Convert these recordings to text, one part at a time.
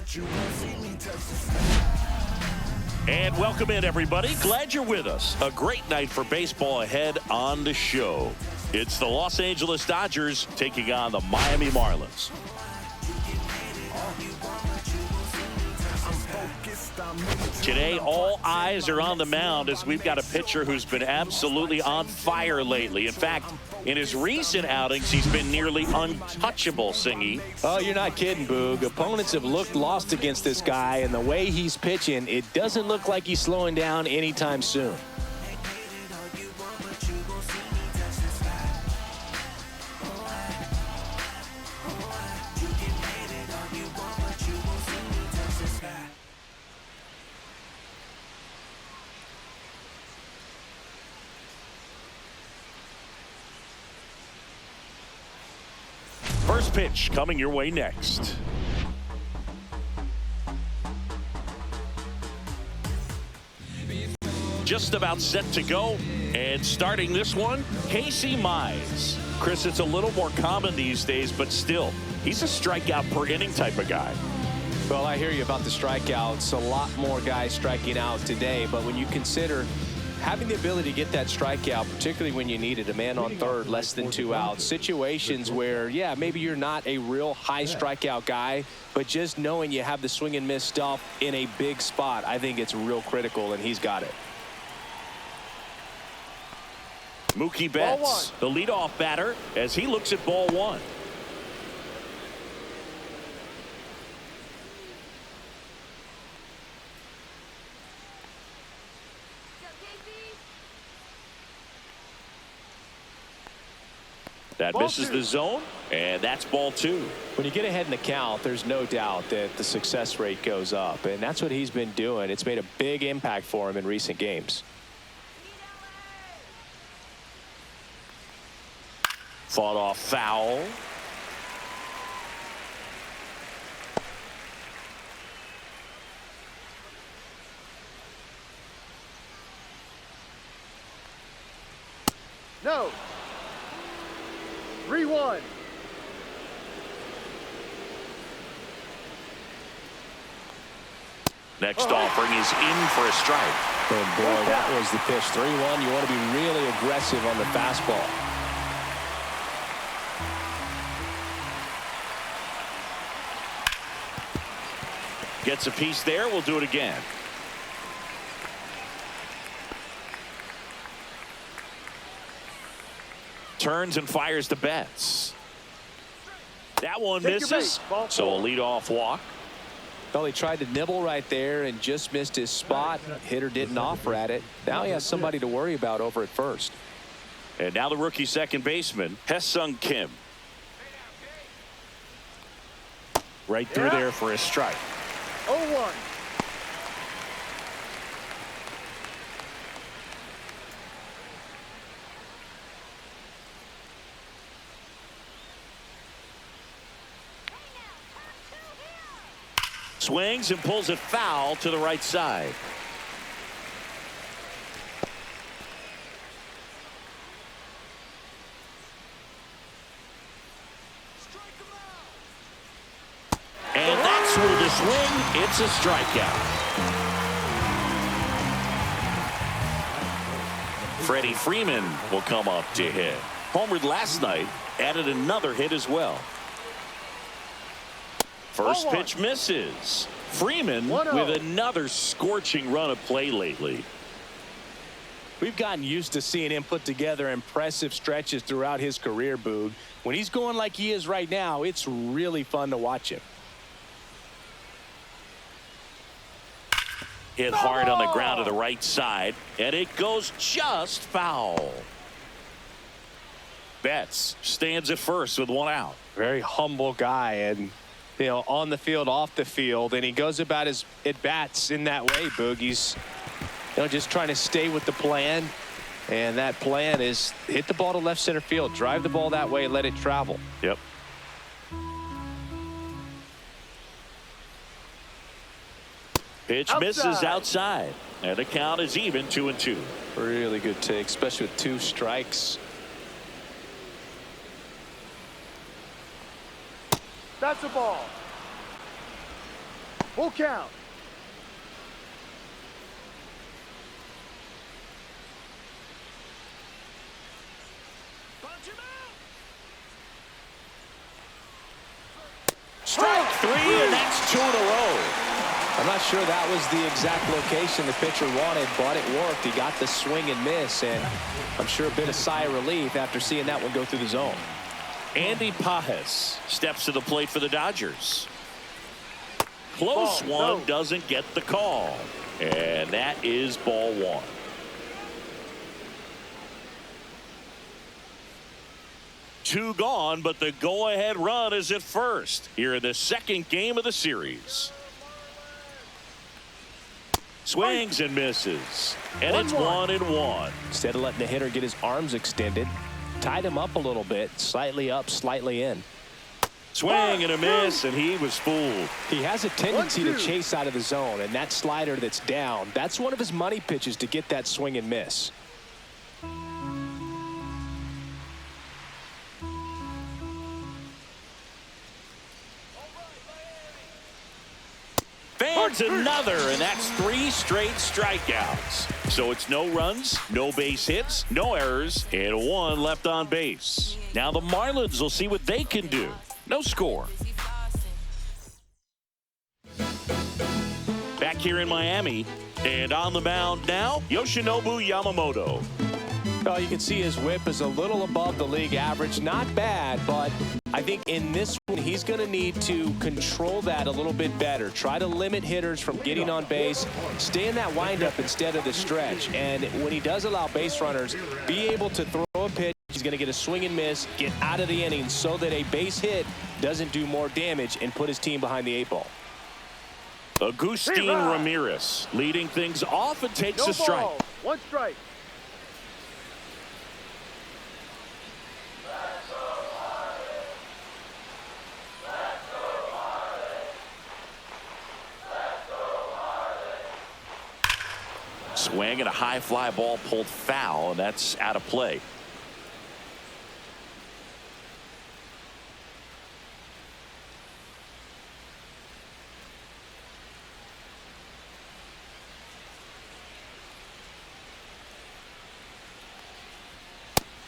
And welcome in, everybody. Glad you're with us. A great night for baseball ahead on the show. It's the Los Angeles Dodgers taking on the Miami Marlins. Today, all eyes are on the mound as we've got a pitcher who's been absolutely on fire lately. In fact, in his recent outings, he's been nearly untouchable, Singy. Oh, you're not kidding, Boog. Opponents have looked lost against this guy, and the way he's pitching, it doesn't look like he's slowing down anytime soon. First pitch coming your way next. Just about set to go, and starting this one, Casey Mize. Chris, it's a little more common these days, but still, he's a strikeout per inning type of guy. Well, I hear you about the strikeouts. A lot more guys striking out today, but when you consider having the ability to get that strikeout, particularly when you needed a man on third, less than 2 outs, situations where, yeah, maybe you're not a real high strikeout guy, but just knowing you have the swing and miss stuff in a big spot, I think it's real critical, and he's got it. Mookie Betts, the leadoff batter, as he looks at ball one. That misses the zone, and that's ball two. When you get ahead in the count, there's no doubt that the success rate goes up, and that's what he's been doing. It's made a big impact for him in recent games. Fought off foul. No. 3-1. Next offering is in for a strike. And boy, that was the pitch. 3-1. You want to be really aggressive on the fastball. Gets a piece there. We'll do it again. Turns and fires to Betts. That one misses. So a leadoff walk. Well, he tried to nibble right there and just missed his spot. Hitter didn't offer at it. Now he has somebody to worry about over at first. And now the rookie second baseman, Hye-Sung Kim. Right through there for a strike. 0-1. Swings and pulls it foul to the right side. And that's through the swing. It's a strikeout. Freddie Freeman will come up to hit. Homered last night, added another hit as well. First pitch misses. Freeman with another scorching run of play lately. We've gotten used to seeing him put together impressive stretches throughout his career, Boog. When he's going like he is right now, it's really fun to watch him. Hit hard on the ground to the right side, and it goes just foul. Betts stands at first with one out. Very humble guy, and you know, on the field, off the field, and he goes about his at-bats in that way, Boog. He's just trying to stay with the plan, and that plan is hit the ball to left center field, drive the ball that way, let it travel. Yep. Pitch misses outside, and the count is even 2-2. Really good take, especially with 2 strikes. That's a ball. Full count. Strike three, and that's 2 in a row. I'm not sure that was the exact location the pitcher wanted, but it worked. He got the swing and miss, and I'm sure a bit of sigh of relief after seeing that one go through the zone. Andy Pages steps to the plate for the Dodgers. Close one, doesn't get the call. And that is ball 1. Two gone, but the go-ahead run is at first here in the second game of the series. Swings and misses, and it's 1-1. Instead of letting the hitter get his arms extended, tied him up a little bit, slightly up, slightly in. Swing and a miss, and he was fooled. He has a tendency to chase out of the zone, and that slider that's down, that's one of his money pitches to get that swing and miss. Fans another, and that's 3 straight strikeouts. So it's no runs, no base hits, no errors, and 1 left on base. Now the Marlins will see what they can do. No score. Back here in Miami, and on the mound now, Yoshinobu Yamamoto. Well, you can see his whip is a little above the league average. Not bad, but I think in this one, he's going to need to control that a little bit better. Try to limit hitters from getting on base. Stay in that windup instead of the stretch. And when he does allow base runners, be able to throw a pitch. He's going to get a swing and miss, get out of the inning so that a base hit doesn't do more damage and put his team behind the 8 ball. Agustin Ramirez leading things off and takes a strike. 1 strike. Swing and a high fly ball pulled foul, and that's out of play.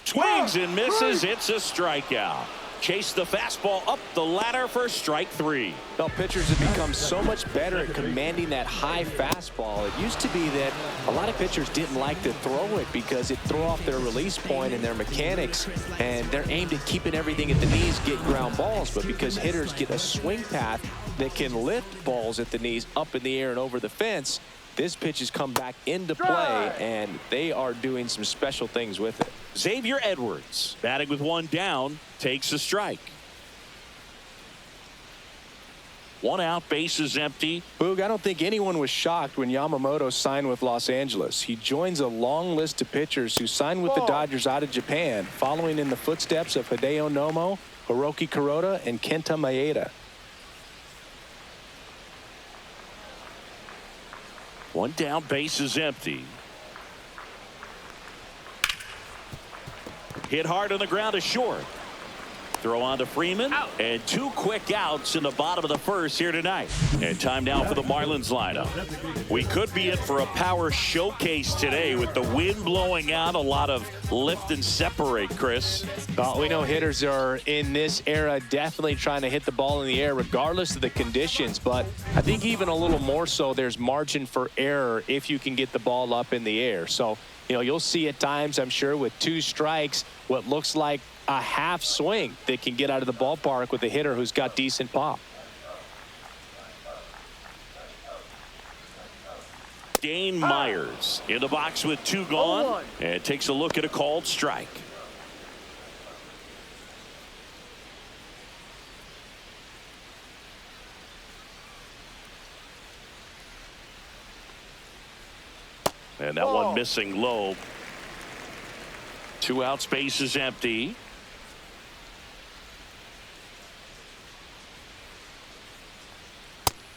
Swings and misses. It's a strikeout. Chase the fastball up the ladder for strike 3. Well, pitchers have become so much better at commanding that high fastball. It used to be that a lot of pitchers didn't like to throw it because it threw off their release point and their mechanics, and they're aimed at keeping everything at the knees, get ground balls. But because hitters get a swing path that can lift balls at the knees up in the air and over the fence, this pitch has come back into play, and they are doing some special things with it. Xavier Edwards, batting with 1 down, takes a strike. 1 out, bases empty. Boog, I don't think anyone was shocked when Yamamoto signed with Los Angeles. He joins a long list of pitchers who signed with the Dodgers out of Japan, following in the footsteps of Hideo Nomo, Hiroki Kuroda, and Kenta Maeda. 1 down, bases empty. Hit hard on the ground to short. Throw on to Freeman. And 2 quick outs in the bottom of the first here tonight. And time now for the Marlins lineup. We could be in for a power showcase today with the wind blowing out, a lot of lift and separate, Chris. Well, we know hitters are in this era definitely trying to hit the ball in the air regardless of the conditions, but I think even a little more so there's margin for error if you can get the ball up in the air. So, you know, you'll see at times, I'm sure, with 2 strikes, what looks like a half swing that can get out of the ballpark with a hitter who's got decent pop. Dane Myers in the box with 2 gone, and takes a look at a called strike. And that one missing low. 2 outs, base is empty.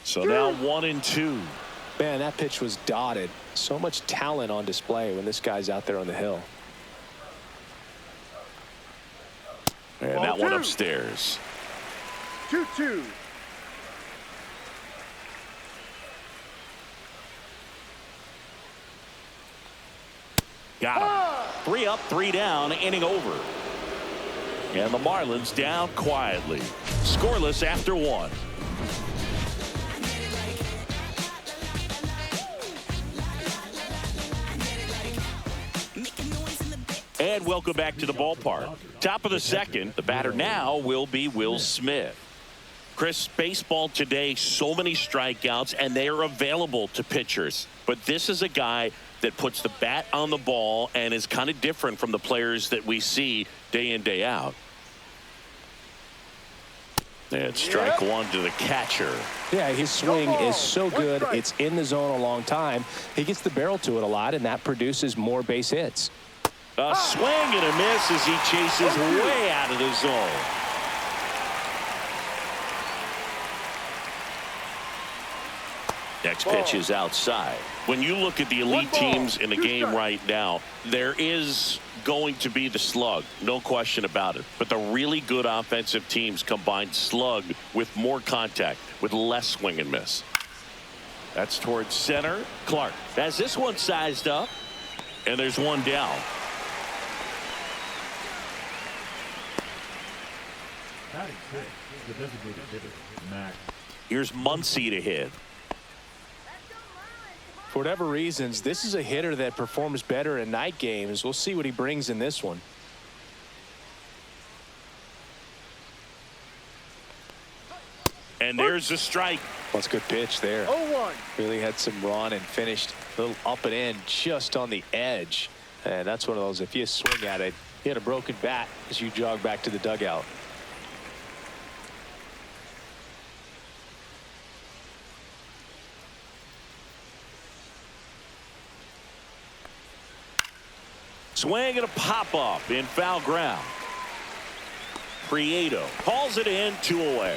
So now 1-2. Man, that pitch was dotted. So much talent on display when this guy's out there on the hill. And that one upstairs. 2-2. Got him. 3 up, 3 down, inning over. And the Marlins down quietly. Scoreless after 1. And welcome back to the ballpark. Top of the second. The batter now will be Will Smith. Chris, baseball today, so many strikeouts, and they are available to pitchers. But this is a guy that puts the bat on the ball and is kind of different from the players that we see day in, day out. And strike one to the catcher. Yeah, his swing is so good. It's in the zone a long time. He gets the barrel to it a lot, and that produces more base hits. A swing and a miss as he chases way out of the zone. Next pitch is outside. When you look at the elite teams in the game right now, there is going to be the slug, no question about it. But the really good offensive teams combine slug with more contact, with less swing and miss. That's towards center. Clark has this one sized up, and there's one down. Here's Muncy to hit. For whatever reasons, this is a hitter that performs better in night games. We'll see what he brings in this one. And there's a strike. That's a good pitch there. 0-1. Really had some run and finished a little up and in just on the edge. And that's one of those, if you swing at it, you had a broken bat as you jog back to the dugout. Swing and a pop-up in foul ground. Prieto hauls it in, 2 away.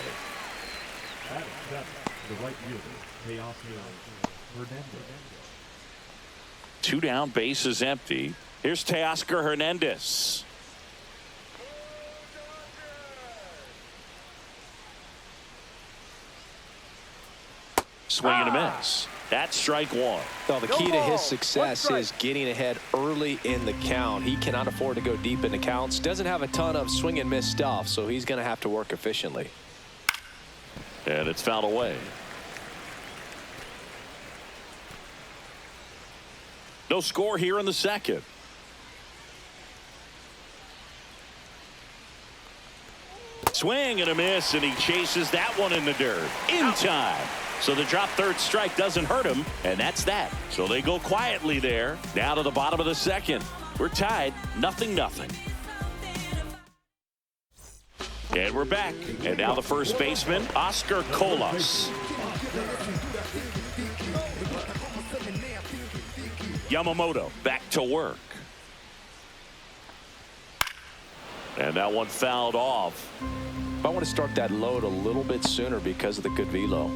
Two down, bases empty. Here's Teoscar Hernandez. Swing and a miss. That's strike one. Well, the key to his success is getting ahead early in the count. He cannot afford to go deep in the counts. Doesn't have a ton of swing and miss stuff, so he's going to have to work efficiently. And it's fouled away. No score here in the second. Swing and a miss, and he chases that one in the dirt in time. So the drop third strike doesn't hurt him, and that's that. So they go quietly there. Now to the bottom of the second. We're tied, 0-0. And we're back. And now the first baseman, Oscar Colas. Yamamoto back to work. And that one fouled off. I want to start that load a little bit sooner because of the good velo.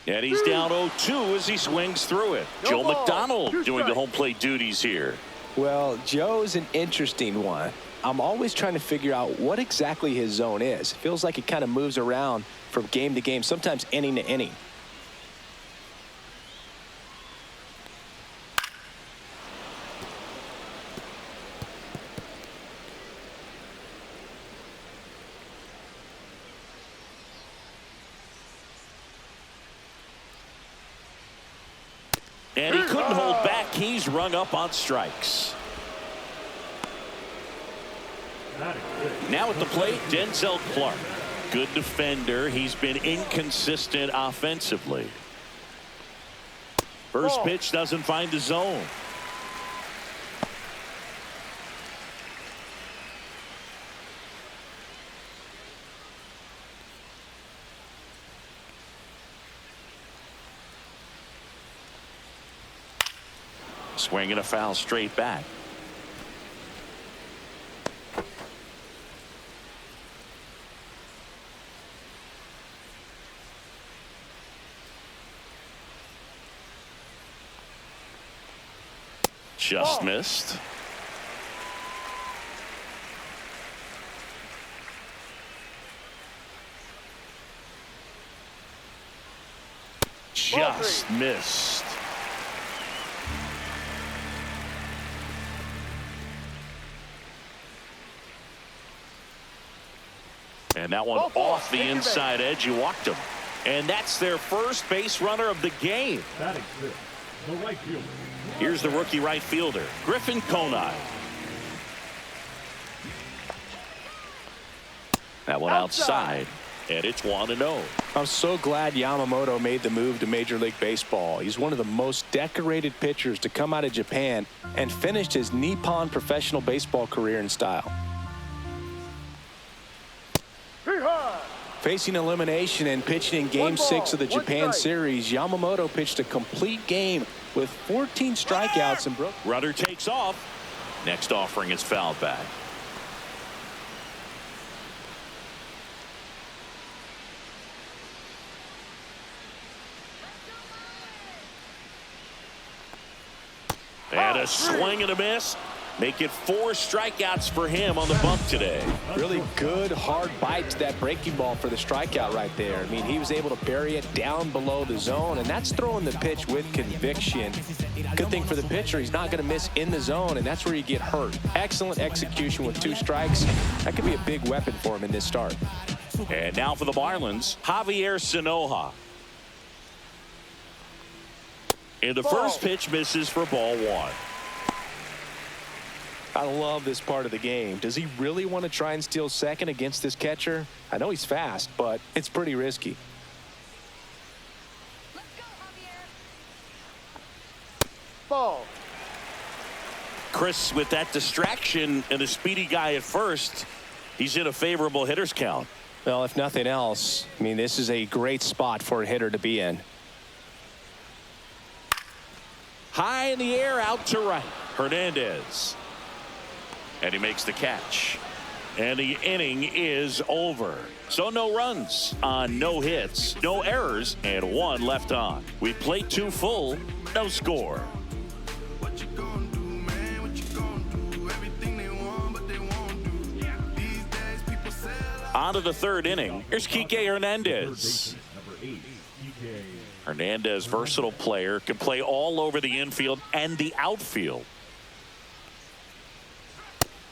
And he's down 0-2 as he swings through it. Joe McDonald doing the home plate duties here. Well, Joe's an interesting one. I'm always trying to figure out what exactly his zone is. It feels like it kind of moves around from game to game, sometimes inning to inning. And he couldn't hold back. He's rung up on strikes. Now at the plate, Denzel Clark. Good defender. He's been inconsistent offensively. First pitch doesn't find the zone. Swing and a foul straight back. Just missed. just missed. And that one off the inside edge. You walked him. And that's their first base runner of the game. Here's the rookie right fielder, Griffin Conine. That one outside, and it's 1-0. I'm so glad Yamamoto made the move to Major League Baseball. He's one of the most decorated pitchers to come out of Japan and finished his Nippon professional baseball career in style. Facing elimination and pitching in Game 6 of the Japan series, Yamamoto pitched a complete game with 14 strikeouts and broke. Rudder takes off. Next offering is fouled back. And a swing and a miss. Make it 4 strikeouts for him on the bump today. Really good hard bite to that breaking ball for the strikeout right there. I mean, he was able to bury it down below the zone, and that's throwing the pitch with conviction. Good thing for the pitcher, he's not going to miss in the zone, and that's where you get hurt. Excellent execution with 2 strikes. That could be a big weapon for him in this start. And now for the Marlins, Javier Sanoja. And the first pitch misses for ball 1. I love this part of the game. Does he really want to try and steal second against this catcher? I know he's fast, but it's pretty risky. Let's go, Javier. Ball. Chris, with that distraction and a speedy guy at first, he's in a favorable hitter's count. Well, if nothing else, I mean, this is a great spot for a hitter to be in. High in the air, out to right. Hernandez. And he makes the catch. And the inning is over. So no runs on no hits, no errors, and 1 left on. We played 2 full, no score. What you gonna do, man? What you gonna do? Everything they want, but they won't do. These days people sell out. On to the 3rd inning. Here's Kike Hernandez. Hernandez, versatile player, can play all over the infield and the outfield.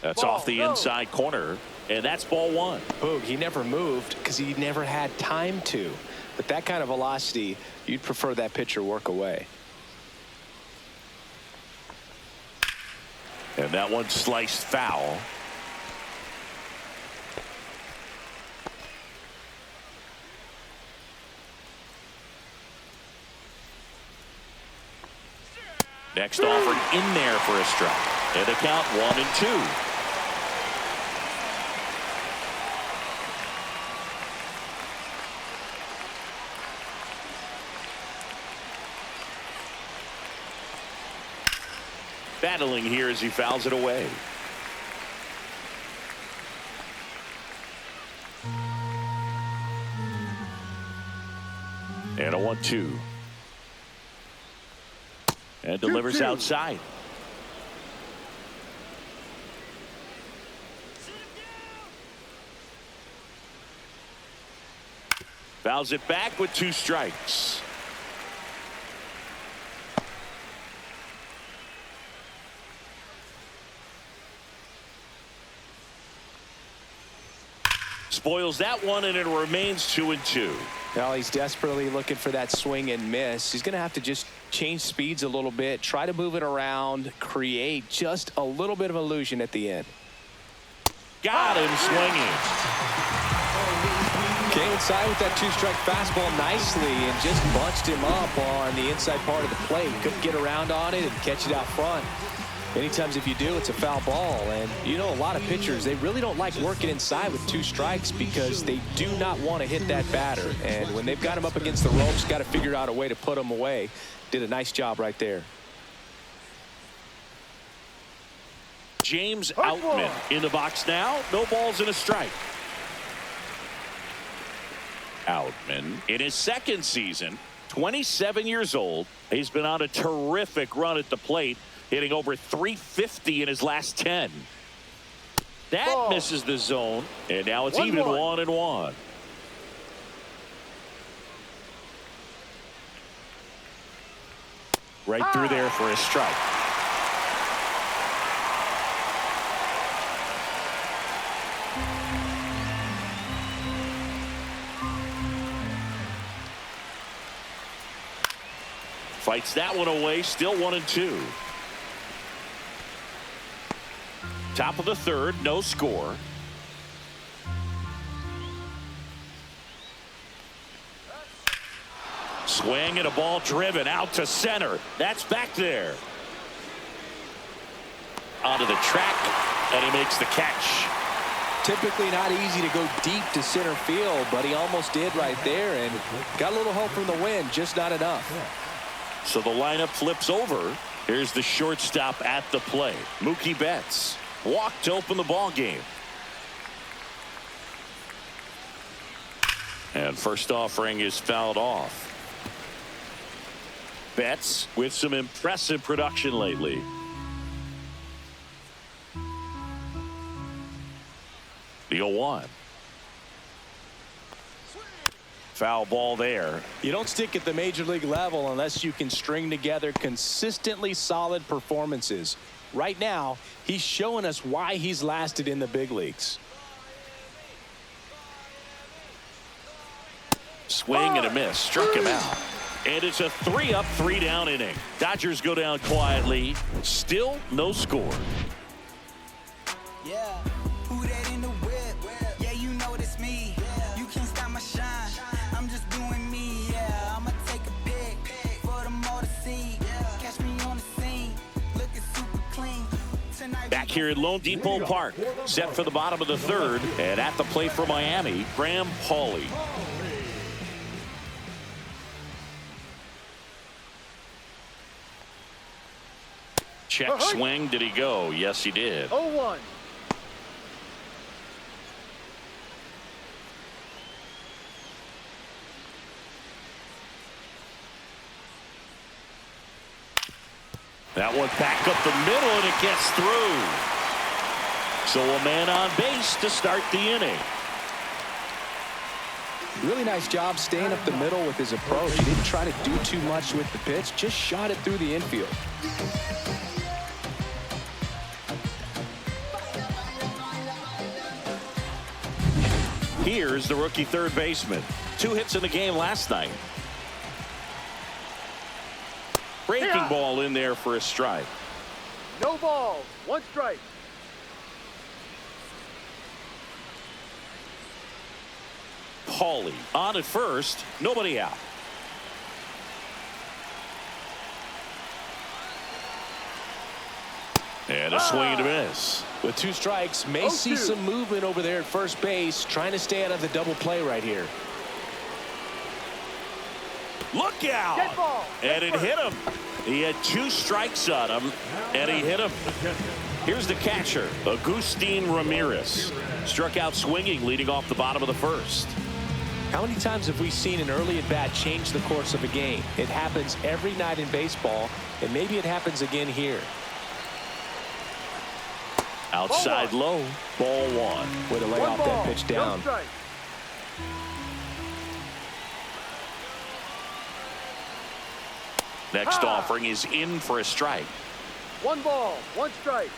That's off the inside corner, and that's ball 1. Boog, he never moved because he never had time to. But that kind of velocity, you'd prefer that pitcher work away. And that one sliced foul. Next offering in there for a strike. And the count 1-2. Battling here as he fouls it away. And a 1-2. And delivers outside. Fouls it back with 2 strikes. Spoils that one, and it remains 2-2. Now he's desperately looking for that swing and miss. He's going to have to just change speeds a little bit, try to move it around, create just a little bit of illusion at the end. Got him swinging. Came inside with that 2-strike fastball nicely and just bunched him up on the inside part of the plate. Couldn't get around on it and catch it out front. Many times if you do, it's a foul ball. And you know, a lot of pitchers, they really don't like working inside with 2 strikes because they do not want to hit that batter. And when they've got him up against the ropes, got to figure out a way to put him away. Did a nice job right there. James Outman in the box now. No balls and a strike. Outman in his 2nd season, 27 years old. He's been on a terrific run at the plate, hitting over 350 in his last 10. That misses the zone, and now it's even 1-1. Right through there for a strike. Fights that one away, still 1-2. Top of the third, no score. Swing and a ball driven out to center. That's back there. Onto the track, and he makes the catch. Typically not easy to go deep to center field, but he almost did right there and got a little help from the wind, just not enough. So the lineup flips over. Here's the shortstop at the plate. Mookie Betts walked to open the ball game. And first offering is fouled off. Betts with some impressive production lately. The 0-1. Foul ball there. You don't stick at the major league level unless you can string together consistently solid performances. Right now, he's showing us why he's lasted in the big leagues. Swing and a miss. Struck him out. And it's a 3-up, 3-down inning. Dodgers go down quietly. Still no score. Yeah, who that in the whip? Yeah, you know it's me. You can't stop my shine. I'm just doing me. Yeah, I'ma take a pic for them all to see. Catch me on the scene, looking super clean. Tonight Back here at Lone Depot Park, set for the bottom of the third, and at the plate for Miami, Graham Pauley. Check swing. Did he go? Yes, he did. 0-1. That one back up the middle, and it gets through. So a man on base to start the inning. Really nice job staying up the middle with his approach. He didn't try to do too much with the pitch, just shot it through the infield. Here's the rookie third baseman. 2 hits in the game last night. Breaking ball in there for a strike. No balls. 1 strike. Pauley on at first. Nobody out. And a swing and a miss. With 2 strikes, may see some movement over there at first base, trying to stay out of the double play right here. Look out! Dead ball. And it hit him. He had 2 strikes on him, and he hit him. Here's the catcher, Agustin Ramirez. Struck out swinging, leading off the bottom of the first. How many times have we seen an early at-bat change the course of a game? It happens every night in baseball, and maybe it happens again here. Outside low, ball 1. Way to lay off that pitch down. No strike. Next offering is in for a strike. 1 ball, 1 strike.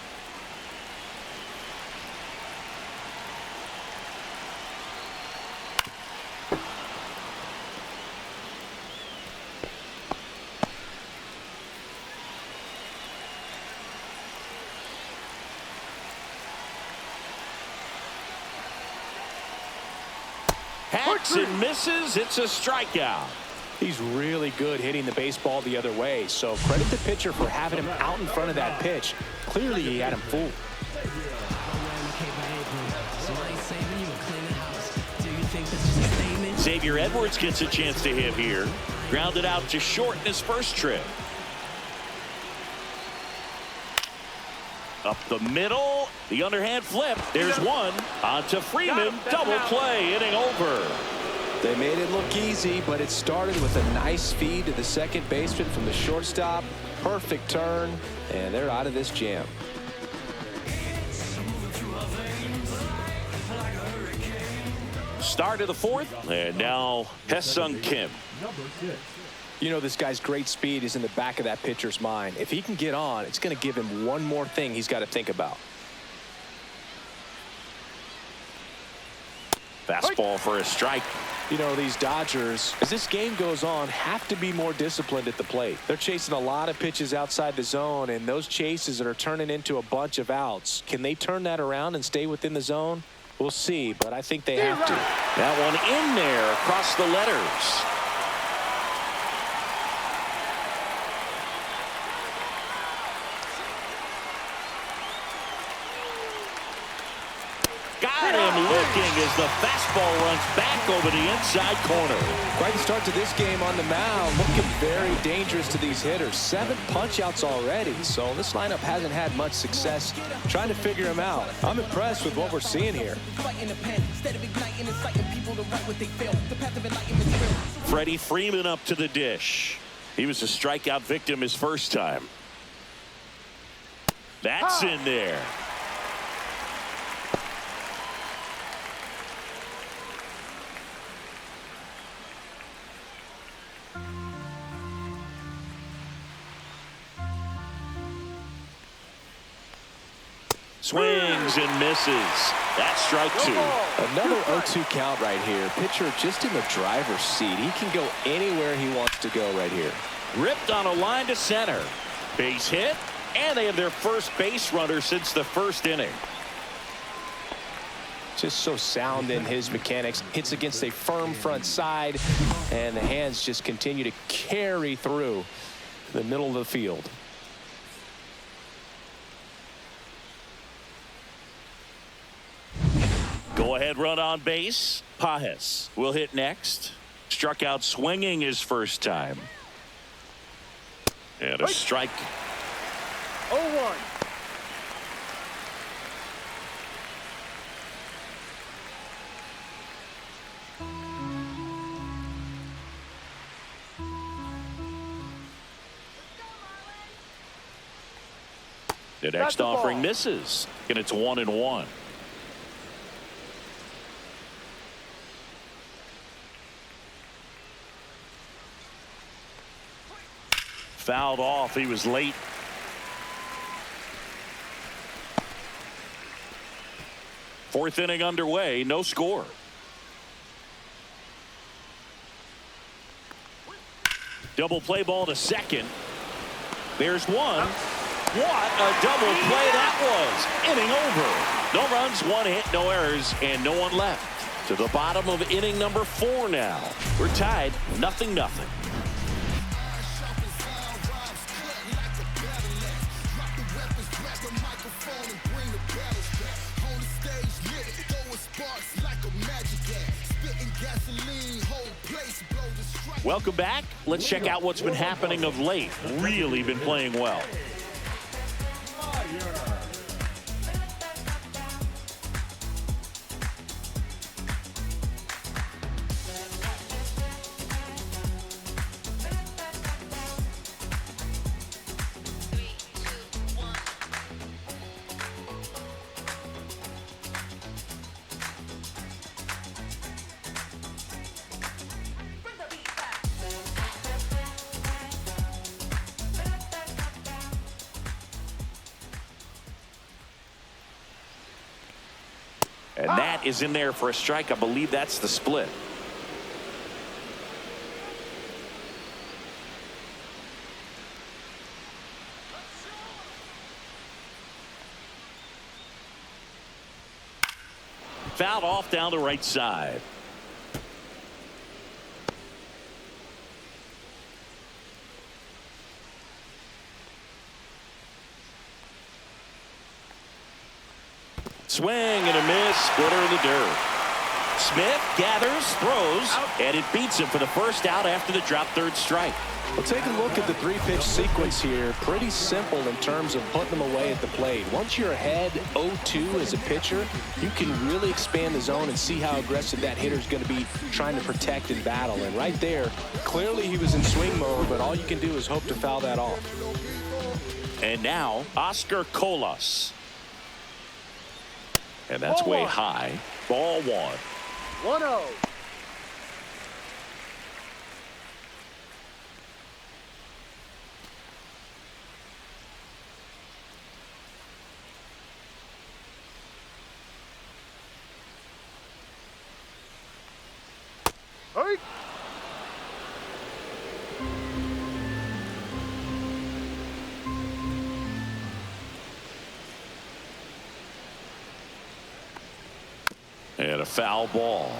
Hacks and misses. It's a strikeout. He's really good hitting the baseball the other way, so credit the pitcher for having him out in front of that pitch. Clearly, he had him fooled. Xavier Edwards gets a chance to hit here. Grounded out to short in his first trip. Up the middle, the underhand flip. There's one. On to Freeman. Double play, inning over. They made it look easy, but it started with a nice feed to the second baseman from the shortstop. Perfect turn, and they're out of this jam. Start of the fourth, and now Hesung Kim. You know, this guy's great speed is in the back of that pitcher's mind. If he can get on, it's going to give him one more thing he's got to think about. Fastball for a strike. You know, these Dodgers, as this game goes on, have to be more disciplined at the plate. They're chasing a lot of pitches outside the zone, and those chases that are turning into a bunch of outs. Can they turn that around and stay within the zone? We'll see, but I think they have to. That one in there across the letters. Got him looking as the fastball runs back over the inside corner. Quite the start to this game on the mound. Looking very dangerous to these hitters. 7 punch-outs already, so this lineup hasn't had much success trying to figure him out. I'm impressed with what we're seeing here. Freddie Freeman up to the dish. He was a strikeout victim his first time. That's in there. Swings and misses. That's strike 2. Another 0-2 count right here. Pitcher just in the driver's seat. He can go anywhere he wants to go right here. Ripped on a line to center. Base hit, and they have their first base runner since the first inning. Just so sound in his mechanics. Hits against a firm front side, and the hands just continue to carry through the middle of the field. Go ahead run on base. Pajes will hit next. Struck out swinging his first time. And a strike. 0-1. The next offering misses, and it's 1-1. Fouled off. He was late. Fourth inning underway. No score. Double play ball to second. There's one. What a double play that was. Inning over. No runs, 1 hit, no errors, and no one left. To the bottom of inning number 4 now. We're tied 0-0. Welcome back. Let's check out what's been happening of late. Really been playing well. And that is in there for a strike. I believe that's the split. Fouled off down the right side. Swing and a miss, splitter in the dirt. Smith gathers, throws, and it beats him for the first out after the drop third strike. Well, take a look at the 3-pitch sequence here. Pretty simple in terms of putting them away at the plate. Once you're ahead 0-2 as a pitcher, you can really expand the zone and see how aggressive that hitter's going to be trying to protect and battle. And right there, clearly he was in swing mode, but all you can do is hope to foul that off. And now, Oscar Colas. And that's way high. Ball 1. 1-0. Strike. And a foul ball.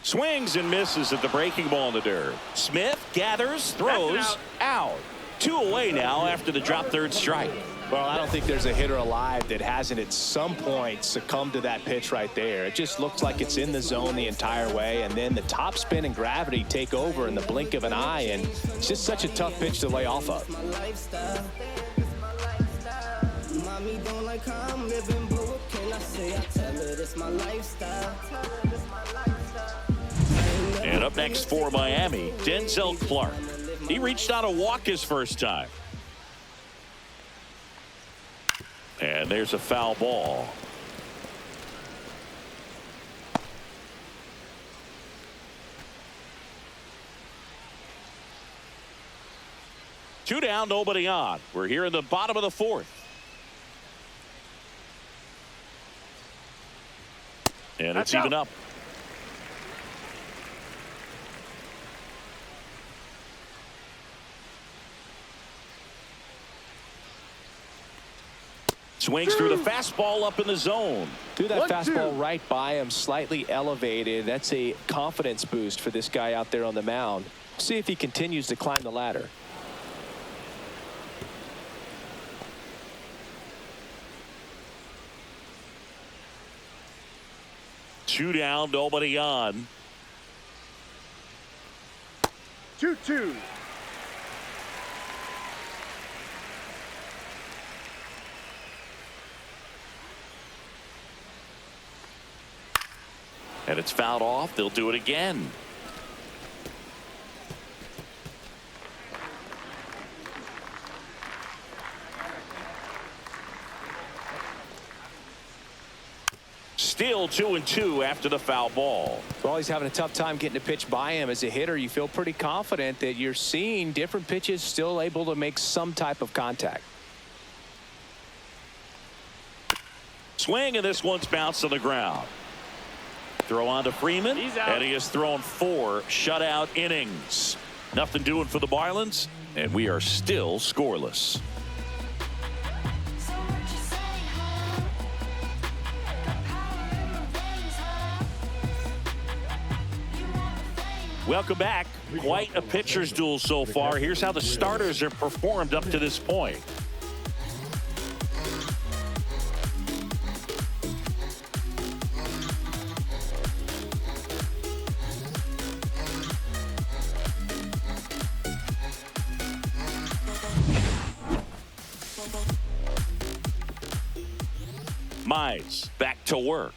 Swings and misses at the breaking ball in the dirt. Smith gathers, throws, out. 2 away now after the drop third strike. Well, I don't think there's a hitter alive that hasn't at some point succumbed to that pitch right there. It just looks like it's in the zone the entire way, and then the top spin and gravity take over in the blink of an eye, and it's just such a tough pitch to lay off of. Mommy don't like how I'm living, but what can I say? I tell her this my lifestyle. And up next for Miami, Denzel Clark. He reached out a walk his first time. And there's a foul ball. Two down, nobody on. We're here in the bottom of the fourth. And it's even up. Swings through the fastball up in the zone. Threw that fastball right by him, slightly elevated. That's a confidence boost for this guy out there on the mound. See if he continues to climb the ladder. Two down, nobody on. 2-2. And it's fouled off. They'll do it again. Still 2-2 after the foul ball. Well, he's having a tough time getting a pitch by him. As a hitter, you feel pretty confident that you're seeing different pitches still able to make some type of contact. Swing, and this one's bounced to the ground. Throw on to Freeman, and he has thrown 4 shutout innings. Nothing doing for the Marlins, and we are still scoreless. Welcome back. Quite a pitcher's duel so far. Here's how the starters have performed up to this point. Mize back to work.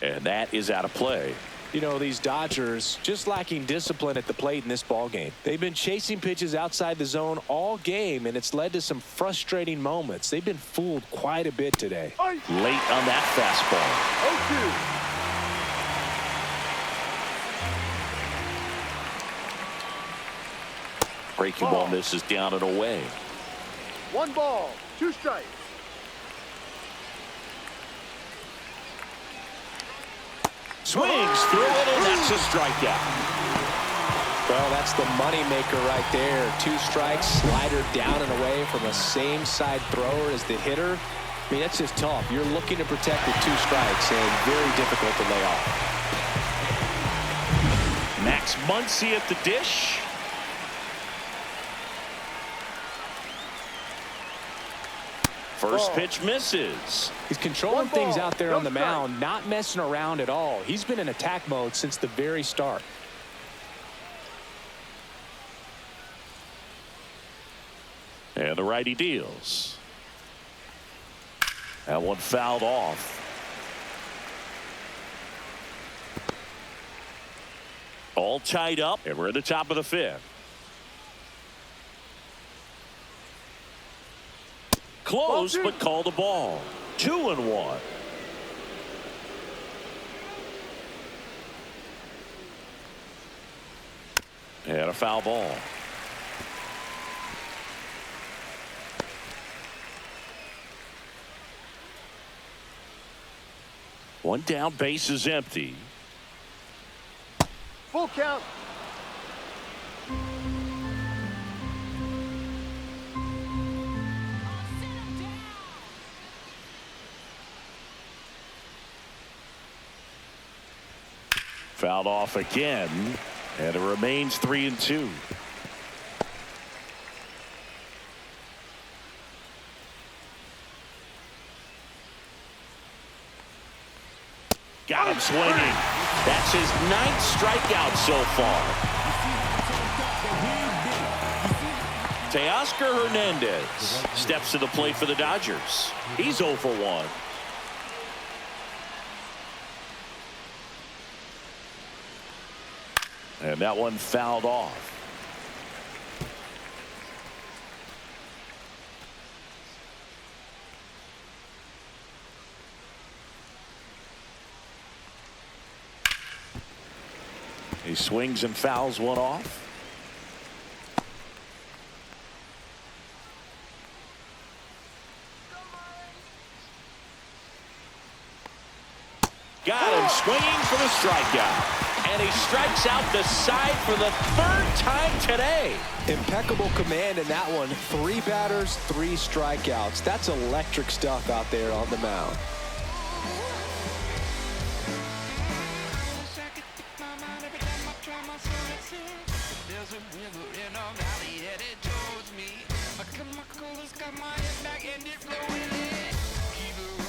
And that is out of play. You know, these Dodgers just lacking discipline at the plate in this ball game. They've been chasing pitches outside the zone all game, and it's led to some frustrating moments. They've been fooled quite a bit today. Late on that fastball. Breaking ball misses down and away. 1 ball, 2 strikes. Swings through it, and that's a strikeout. Well, that's the money maker right there. 2 strikes, slider down and away from the same side thrower as the hitter. I mean, that's just tough. You're looking to protect with 2 strikes, and very difficult to lay off. Max Muncy at the dish. First pitch misses. He's controlling things out there on the mound, not messing around at all. He's been in attack mode since the very start. And the righty deals. That one fouled off. All tied up, and we're at the top of the 5th. Close, but called a ball. 2-1. And a foul ball. One down, base is empty. Full count. Fouled off again, and it remains 3-2. Got him swinging. That's his 9th strikeout so far. Teoscar Hernandez steps to the plate for the Dodgers. He's 0 for 1. And that one fouled off. He swings and fouls one off. Got him swinging for the strikeout. And he strikes out the side for the 3rd time today. Impeccable command in that one. 3 batters, 3 strikeouts. That's electric stuff out there on the mound.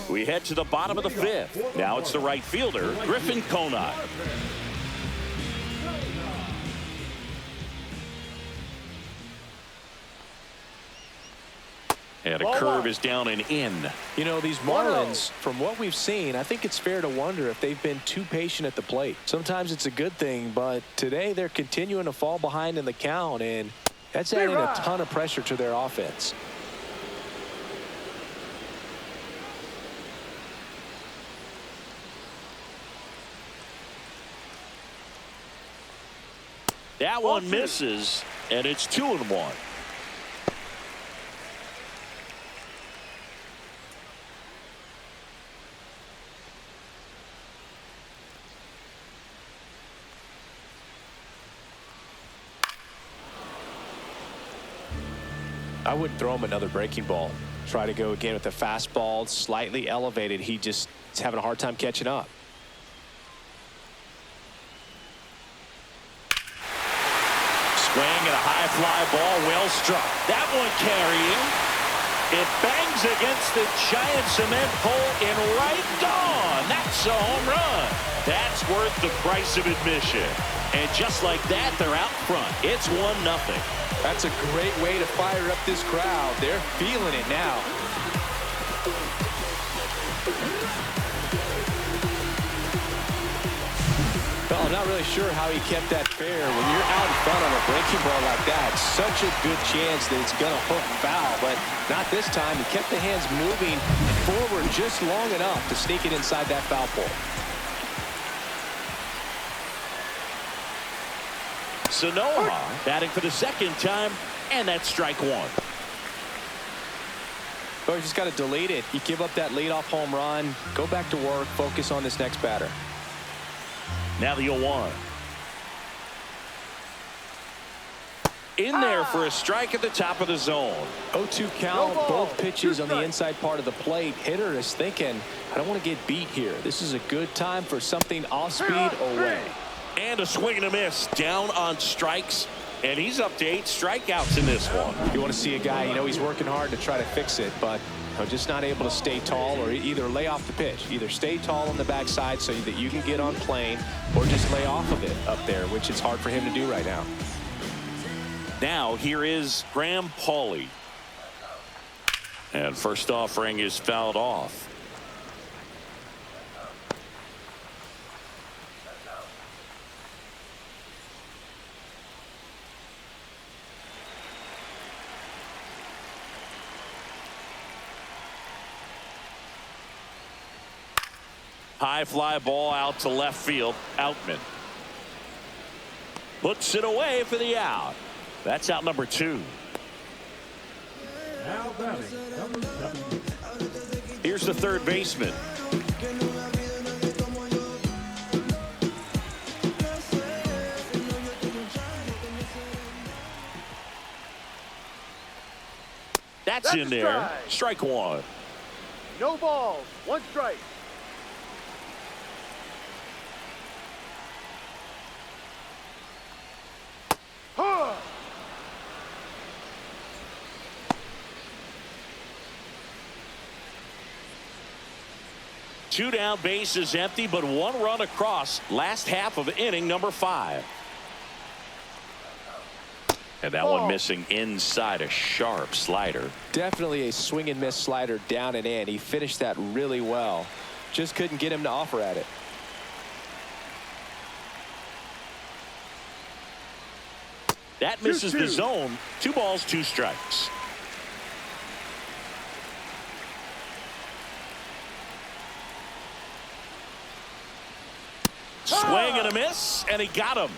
We head to the bottom of the 5th. Now it's the right fielder, Griffin Conine. And a curve is down and in. You know, these Marlins, from what we've seen, I think it's fair to wonder if they've been too patient at the plate. Sometimes it's a good thing, but today they're continuing to fall behind in the count, and that's adding a ton of pressure to their offense. That one misses, and it's 2-1. I wouldn't throw him another breaking ball. Try to go again with the fastball, slightly elevated. He just is having a hard time catching up. Swing and a high fly ball, well struck. That one carrying. It bangs against the giant cement pole and right gone. That's a home run. That's worth the price of admission. And just like that, they're out front. It's 1-0. That's a great way to fire up this crowd. They're feeling it now. Well, I'm not really sure how he kept that fair. When you're out in front on a breaking ball like that, such a good chance that it's going to hook foul, but not this time. He kept the hands moving forward just long enough to sneak it inside that foul pole. Sanoa batting for the 2nd time, and that's strike 1. But you just got to delete it. You give up that leadoff home run, go back to work, focus on this next batter. Now the 0-1. In there for a strike at the top of the zone. 0-2 count, both pitches on the inside part of the plate. Hitter is thinking, I don't want to get beat here. This is a good time for something off speed away. And a swing and a miss down on strikes. And he's up to 8 strikeouts in this one. You want to see a guy, you know, he's working hard to try to fix it, but just not able to stay tall or either lay off the pitch. Either stay tall on the backside so that you can get on plane or just lay off of it up there, which is hard for him to do right now. Now here is Graham Pauley. And first offering is fouled off. High fly ball out to left field. Outman. Puts it away for the out. That's out number 2. Now batting, number 70. Here's the third baseman. That's in there. Strike 1. No balls. 1 strike. Huh. Two down, bases empty, but 1 run across. Last half of inning number 5. And that one missing inside, a sharp slider. Definitely a swing and miss slider down and in. He finished that really well. Just couldn't get him to offer at it. That misses the zone. 2 balls, 2 strikes. Swing and a miss, and he got him.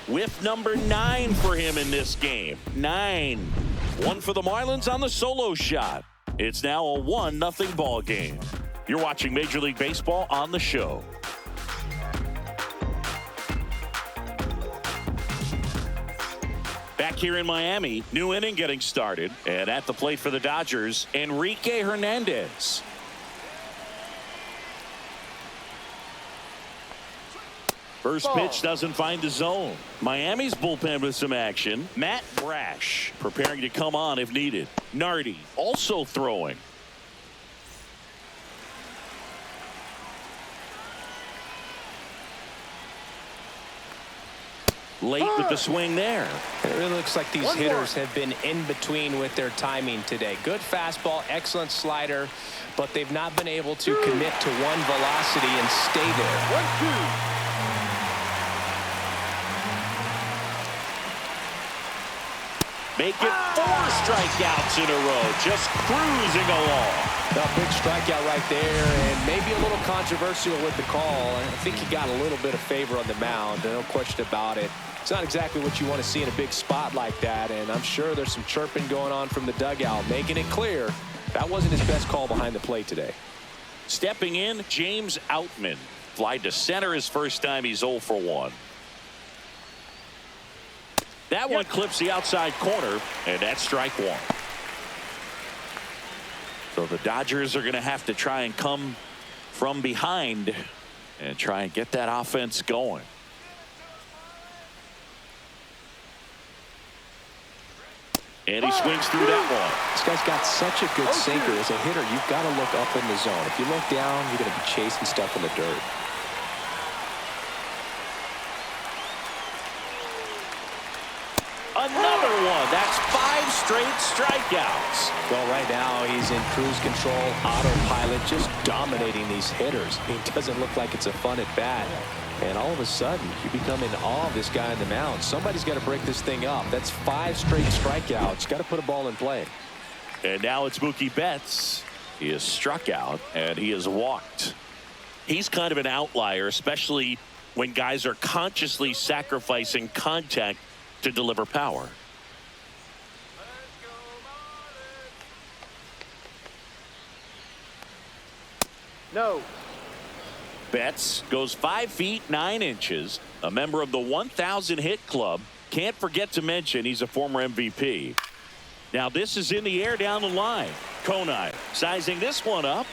With number 9 for him in this game. 9. 1 for the Marlins on the solo shot. It's now a 1-0 ball game. You're watching Major League Baseball on the show. Back here in Miami, new inning getting started. And at the plate for the Dodgers, Enrique Hernandez. First pitch doesn't find the zone. Miami's bullpen with some action. Matt Brash preparing to come on if needed. Nardi also throwing. Late with the swing there. It really looks like these hitters have been in between with their timing today. Good fastball, excellent slider, but they've not been able to commit to one velocity and stay there. 1-2. Make it 4 strikeouts in a row, just cruising along. A big strikeout right there, and maybe a little controversial with the call. I think he got a little bit of favor on the mound, no question about it. It's not exactly what you want to see in a big spot like that, and I'm sure there's some chirping going on from the dugout, making it clear that wasn't his best call behind the plate today. Stepping in, James Outman. Fly to center his first time. He's 0 for 1. That one clips the outside corner, and that's strike 1. So the Dodgers are going to have to try and come from behind and try and get that offense going. And he swings through that one. This guy's got such a good sinker. As a hitter, you've got to look up in the zone. If you look down, you're going to be chasing stuff in the dirt. Another one. That's 5 straight strikeouts. Well, right now he's in cruise control, autopilot, just dominating these hitters. It doesn't look like it's a fun at bat. And all of a sudden, you become in awe of this guy on the mound. Somebody's got to break this thing up. That's 5 straight strikeouts. Got to put a ball in play. And now it's Mookie Betts. He is struck out, and he is walked. He's kind of an outlier, especially when guys are consciously sacrificing contact to deliver power. No. Betts goes 5 feet 9 inches, a member of the 1,000 hit club. Can't forget to mention he's a former MVP. Now this is in the air down the line. Konai sizing this one up,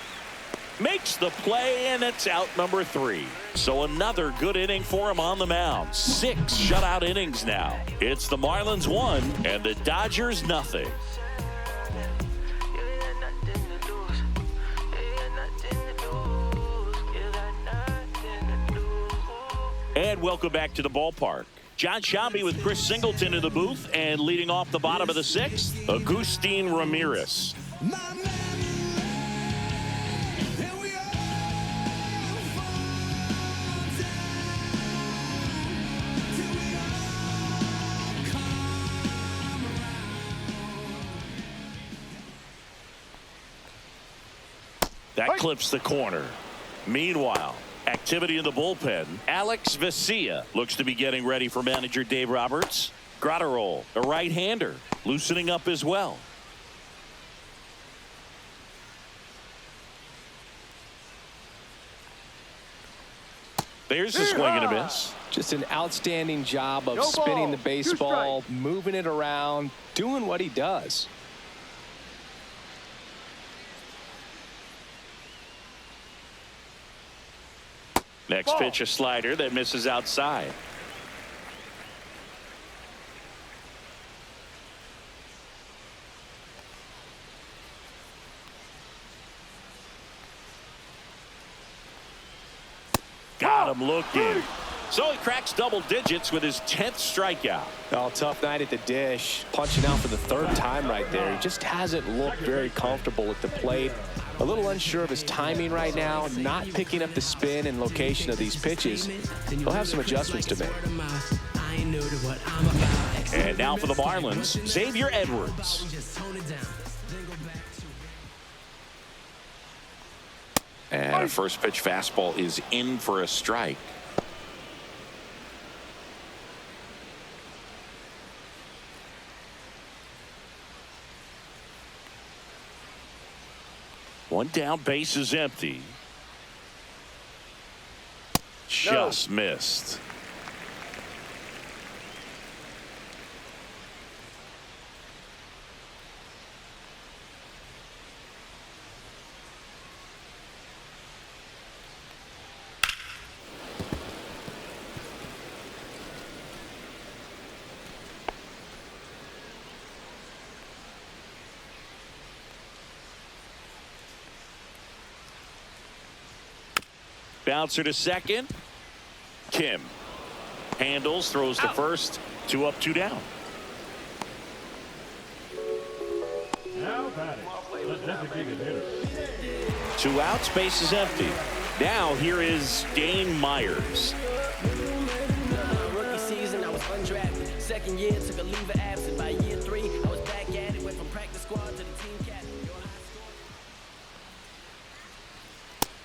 makes the play, and it's out number 3. So another good inning for him on the mound. 6 shutout innings now. It's the Marlins 1 and the Dodgers nothing. And welcome back to the ballpark. John Shambi with Chris Singleton in the booth, and leading off the bottom of the 6th, Agustin Ramirez. That clips the corner. Meanwhile, activity activity in the bullpen. Alex Vesia looks to be getting ready for manager Dave Roberts. Gratterol, a right-hander, loosening up as well. There's a swing and a miss. Just an outstanding job of No spinning ball, the 2 baseball, strikes. moving it around, doing what he does. Next Ball. pitch, a slider that misses outside. Got him looking. So he cracks double digits with his 10th strikeout. Oh, tough night at the dish. Punching out for the 3rd time right there. He just hasn't looked very comfortable at the plate. A little unsure of his timing right now. Not picking up the spin and location of these pitches. He'll have some adjustments to make. And now for the Marlins, Xavier Edwards. And a first pitch fastball is in for a strike. One down, base is empty. Just missed. Bouncer to second. Kim handles, throws to first. 2 up, 2 down. Now batting, the designated hitter. 2 outs, base is empty. Now here is Dane Myers. Rookie season, I was undrafted. Second year, took a leave of absence. By year 3, I was back at it. Went from practice squad to the team captain.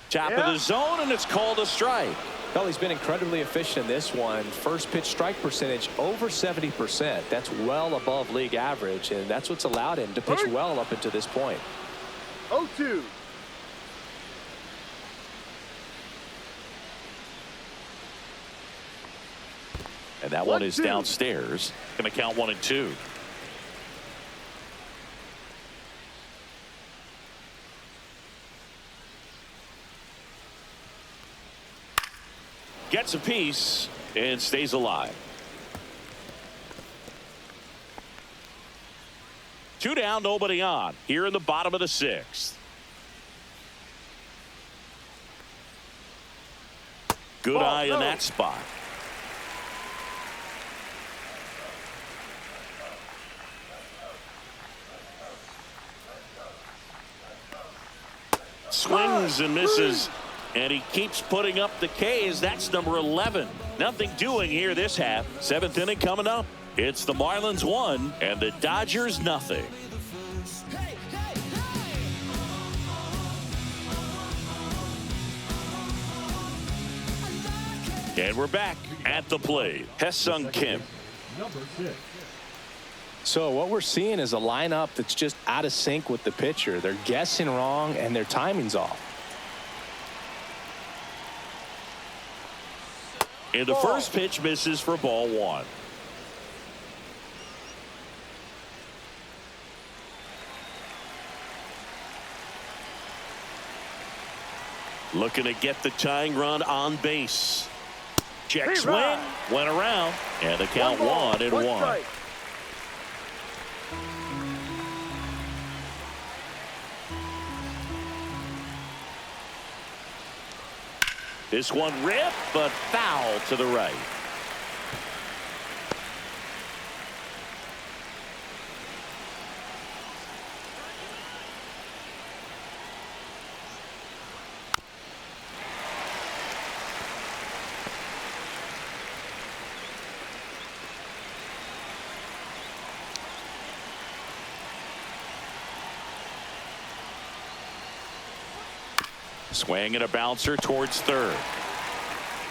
Top of the zone, and it's called a strike. Well, he's been incredibly efficient in this one. First pitch strike percentage over 70%. That's well above league average, and that's what's allowed him to pitch well up until this point. 0-2. And that one is 1-2. downstairs. Going to count 1 and 2. Gets a piece and stays alive. 2 down, nobody on. Here in the bottom of the 6th. Good eye in that spot. Swings and misses. And he keeps putting up the K's. That's number 11. Nothing doing here this half. 7th inning coming up. It's the Marlins 1 and the Dodgers nothing. And we're back at the plate. Hesung Kim. Number 6. So what we're seeing is a lineup that's just out of sync with the pitcher. They're guessing wrong and their timing's off. And the first pitch misses for ball 1. Looking to get the tying run on base. Check swing, went around, and the count 1 and 1. Strike. This one ripped, but foul to the right. Swing and a bouncer towards third.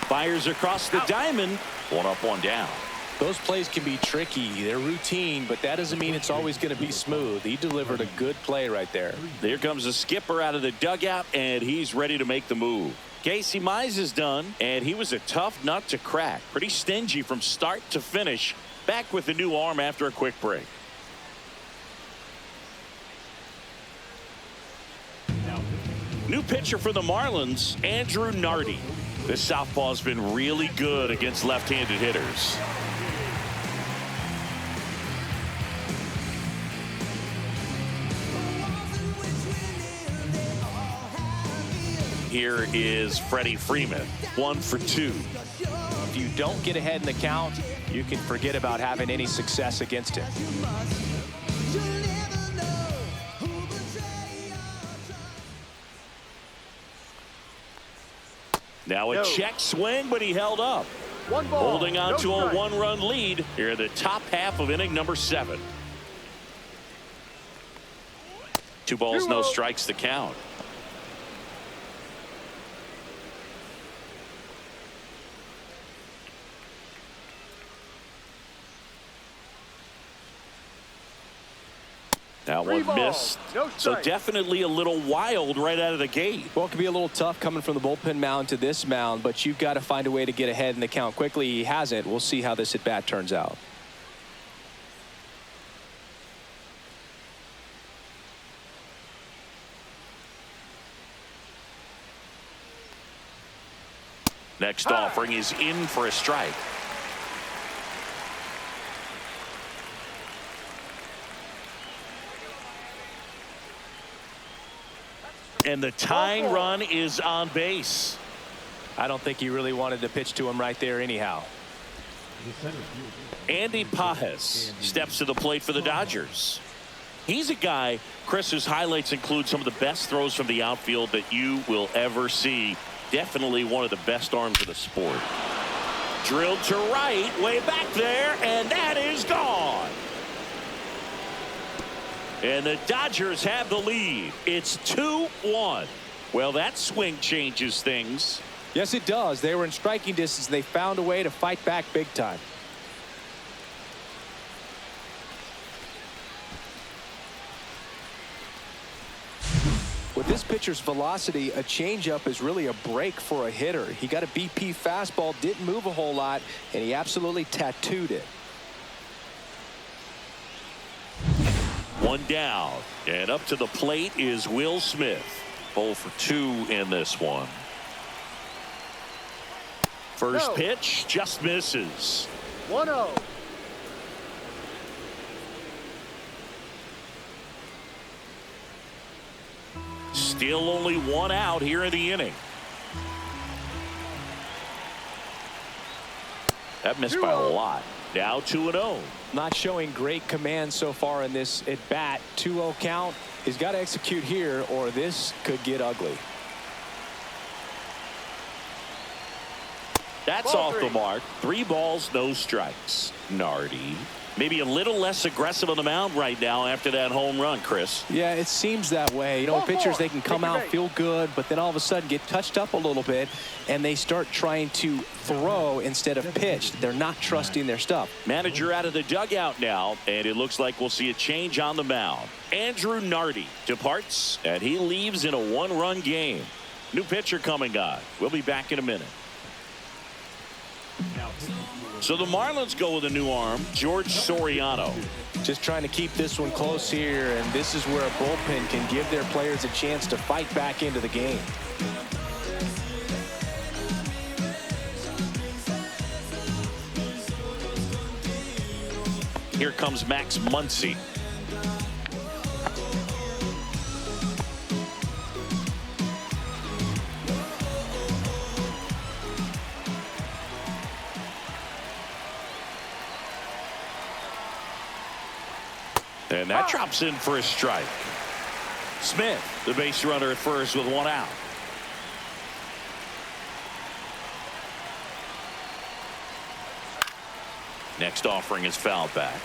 Fires across the diamond. 1 up, 1 down. Those plays can be tricky. They're routine, but that doesn't mean it's always going to be smooth. He delivered a good play right there. There comes the skipper out of the dugout, and he's ready to make the move. Casey Mize is done, and he was a tough nut to crack. Pretty stingy from start to finish. Back with the new arm after a quick break. New pitcher for the Marlins, Andrew Nardi. This southpaw's been really good against left-handed hitters. Here is Freddie Freeman, 1 for 2. If you don't get ahead in the count, you can forget about having any success against him. Now a check swing, but he held up. 1 ball, Holding on no to a strike. 1-run lead here in the top half of inning number 7. 2 balls, no strikes to count. That 3 one balls, missed. no So strikes. definitely a little wild right out of the gate. Well, it can be a little tough coming from the bullpen mound to this mound, but you've got to find a way to get ahead in the count quickly. He hasn't. We'll see how this at bat turns out. Next offering is in for a strike. And the tying run is on base. I don't think he really wanted to pitch to him right there anyhow. Andy Pajes steps to the plate for the Dodgers. He's a guy, Chris, whose highlights include some of the best throws from the outfield that you will ever see. Definitely one of the best arms of the sport. Drilled to right, way back there, and that is gone. And the Dodgers have the lead. It's 2-1. Well, that swing changes things. Yes, it does. They were in striking distance. They found a way to fight back big time. With this pitcher's velocity, a changeup is really a break for a hitter. He got a BP fastball, didn't move a whole lot, and he absolutely tattooed it. 1 down, and up to the plate is Will Smith. 0 for 2 in this one. First pitch just misses. 1-0. Still only 1 out here in the inning. That missed by a lot. Now 2-0. Not showing great command so far in this at bat. 2-0 count. He's got to execute here or this could get ugly. That's Ball off the mark. 3 balls, no strikes. Nardi maybe a little less aggressive on the mound right now after that home run, Chris. Yeah, it seems that way. You know, pitchers, they can come out, feel good, but then all of a sudden get touched up a little bit, and they start trying to throw instead of pitch. They're not trusting their stuff. Manager out of the dugout now, and it looks like we'll see a change on the mound. Andrew Nardi departs, and he leaves in a 1-run game. New pitcher coming on. We'll be back in a minute. So the Marlins go with a new arm, George Soriano. Just trying to keep this one close here, and this is where a bullpen can give their players a chance to fight back into the game. Here comes Max Muncy. And that drops in for a strike. Smith, the base runner at first with 1 out. Next offering is fouled back.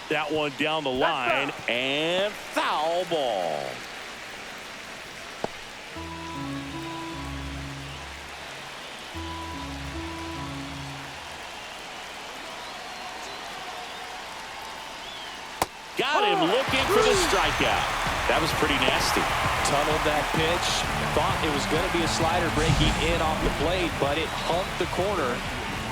That one down the line and foul ball. Got him looking for the strikeout. That was pretty nasty. Tunneled that pitch. Thought it was going to be a slider breaking in off the plate, but it humped the corner.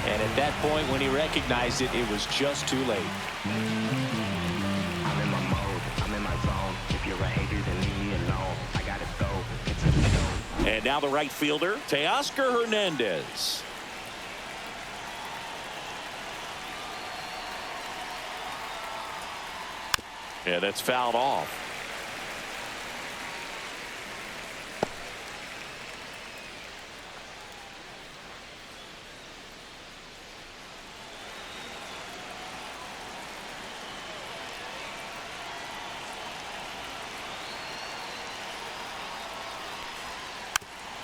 And at that point, when he recognized it, it was just too late. I'm in my mode. I'm in my zone. If you're a hater, then leave me alone. I gotta go. It's a show. And now the right fielder, Teoscar Hernandez. Yeah, that's fouled off.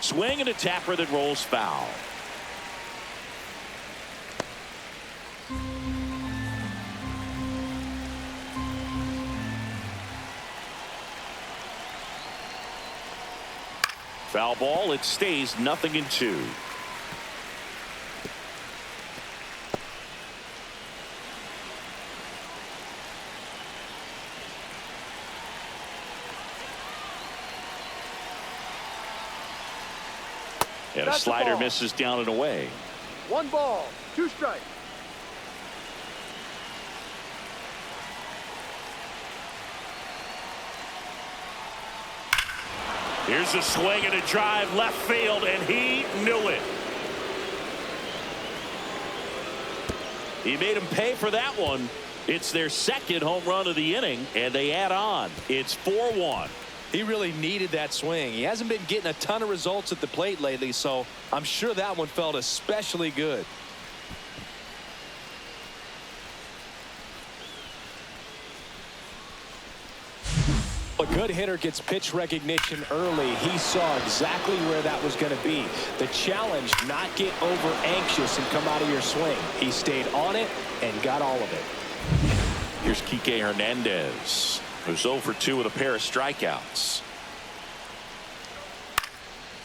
Swing and a tapper that rolls foul. Foul ball. It stays 0-2. And a slider misses down and away. 1 ball, 2 strikes. Here's a swing and a drive left field, and he knew it. He made him pay for that one. It's their second home run of the inning, and they add on. It's 4-1. He really needed that swing. He hasn't been getting a ton of results at the plate lately, so I'm sure that one felt especially good. A good hitter gets pitch recognition early. He saw exactly where that was going to be. The challenge, not get over anxious and come out of your swing. He stayed on it and got all of it. Here's Kike Hernandez, who's 0 for 2 with a pair of strikeouts.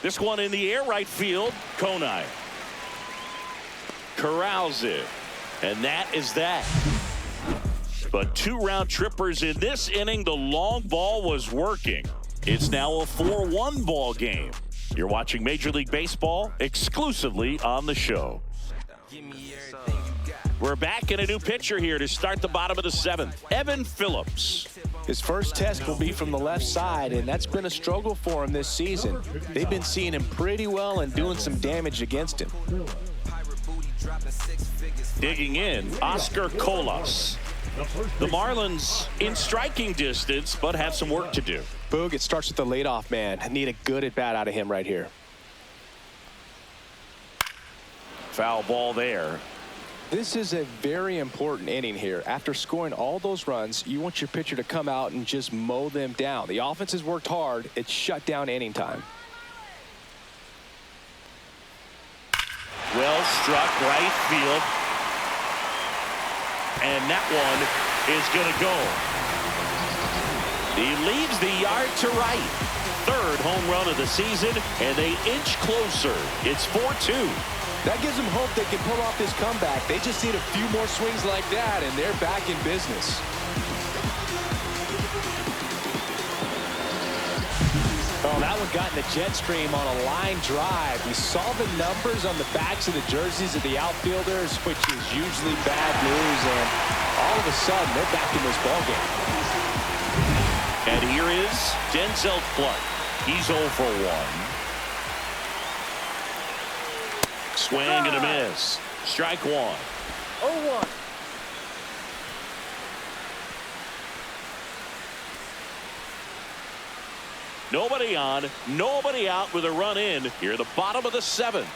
This one in the air, right field. Konai corrals it, and that is that. But 2 round trippers in this inning. The long ball was working. It's now a 4-1 ball game. You're watching Major League Baseball exclusively on the show. We're back in a new pitcher here to start the bottom of the 7th. Evan Phillips. His first test will be from the left side, and that's been a struggle for him this season. They've been seeing him pretty well and doing some damage against him. Digging in, Oscar Colas. The Marlins in striking distance, but have some work to do. Boog, it starts with the leadoff man. Need a good at-bat out of him right here. Foul ball there. This is a very important inning here. After scoring all those runs, you want your pitcher to come out and just mow them down. The offense has worked hard. It's shut down inning time. Well struck, right field. And that one is going to go. He leaves the yard to right. 3rd home run of the season, and they inch closer. It's 4-2. That gives them hope they can pull off this comeback. They just need a few more swings like that, and they're back in business. Oh, that one got in the jet stream on a line drive. We saw the numbers on the backs of the jerseys of the outfielders, which is usually bad news, and all of a sudden, they're back in this ballgame. And here is Denzel Clark. He's 0 for 1. Swing and a miss. Strike 1. 0-1. Nobody on, nobody out with a run in. Here at the bottom of the 7th.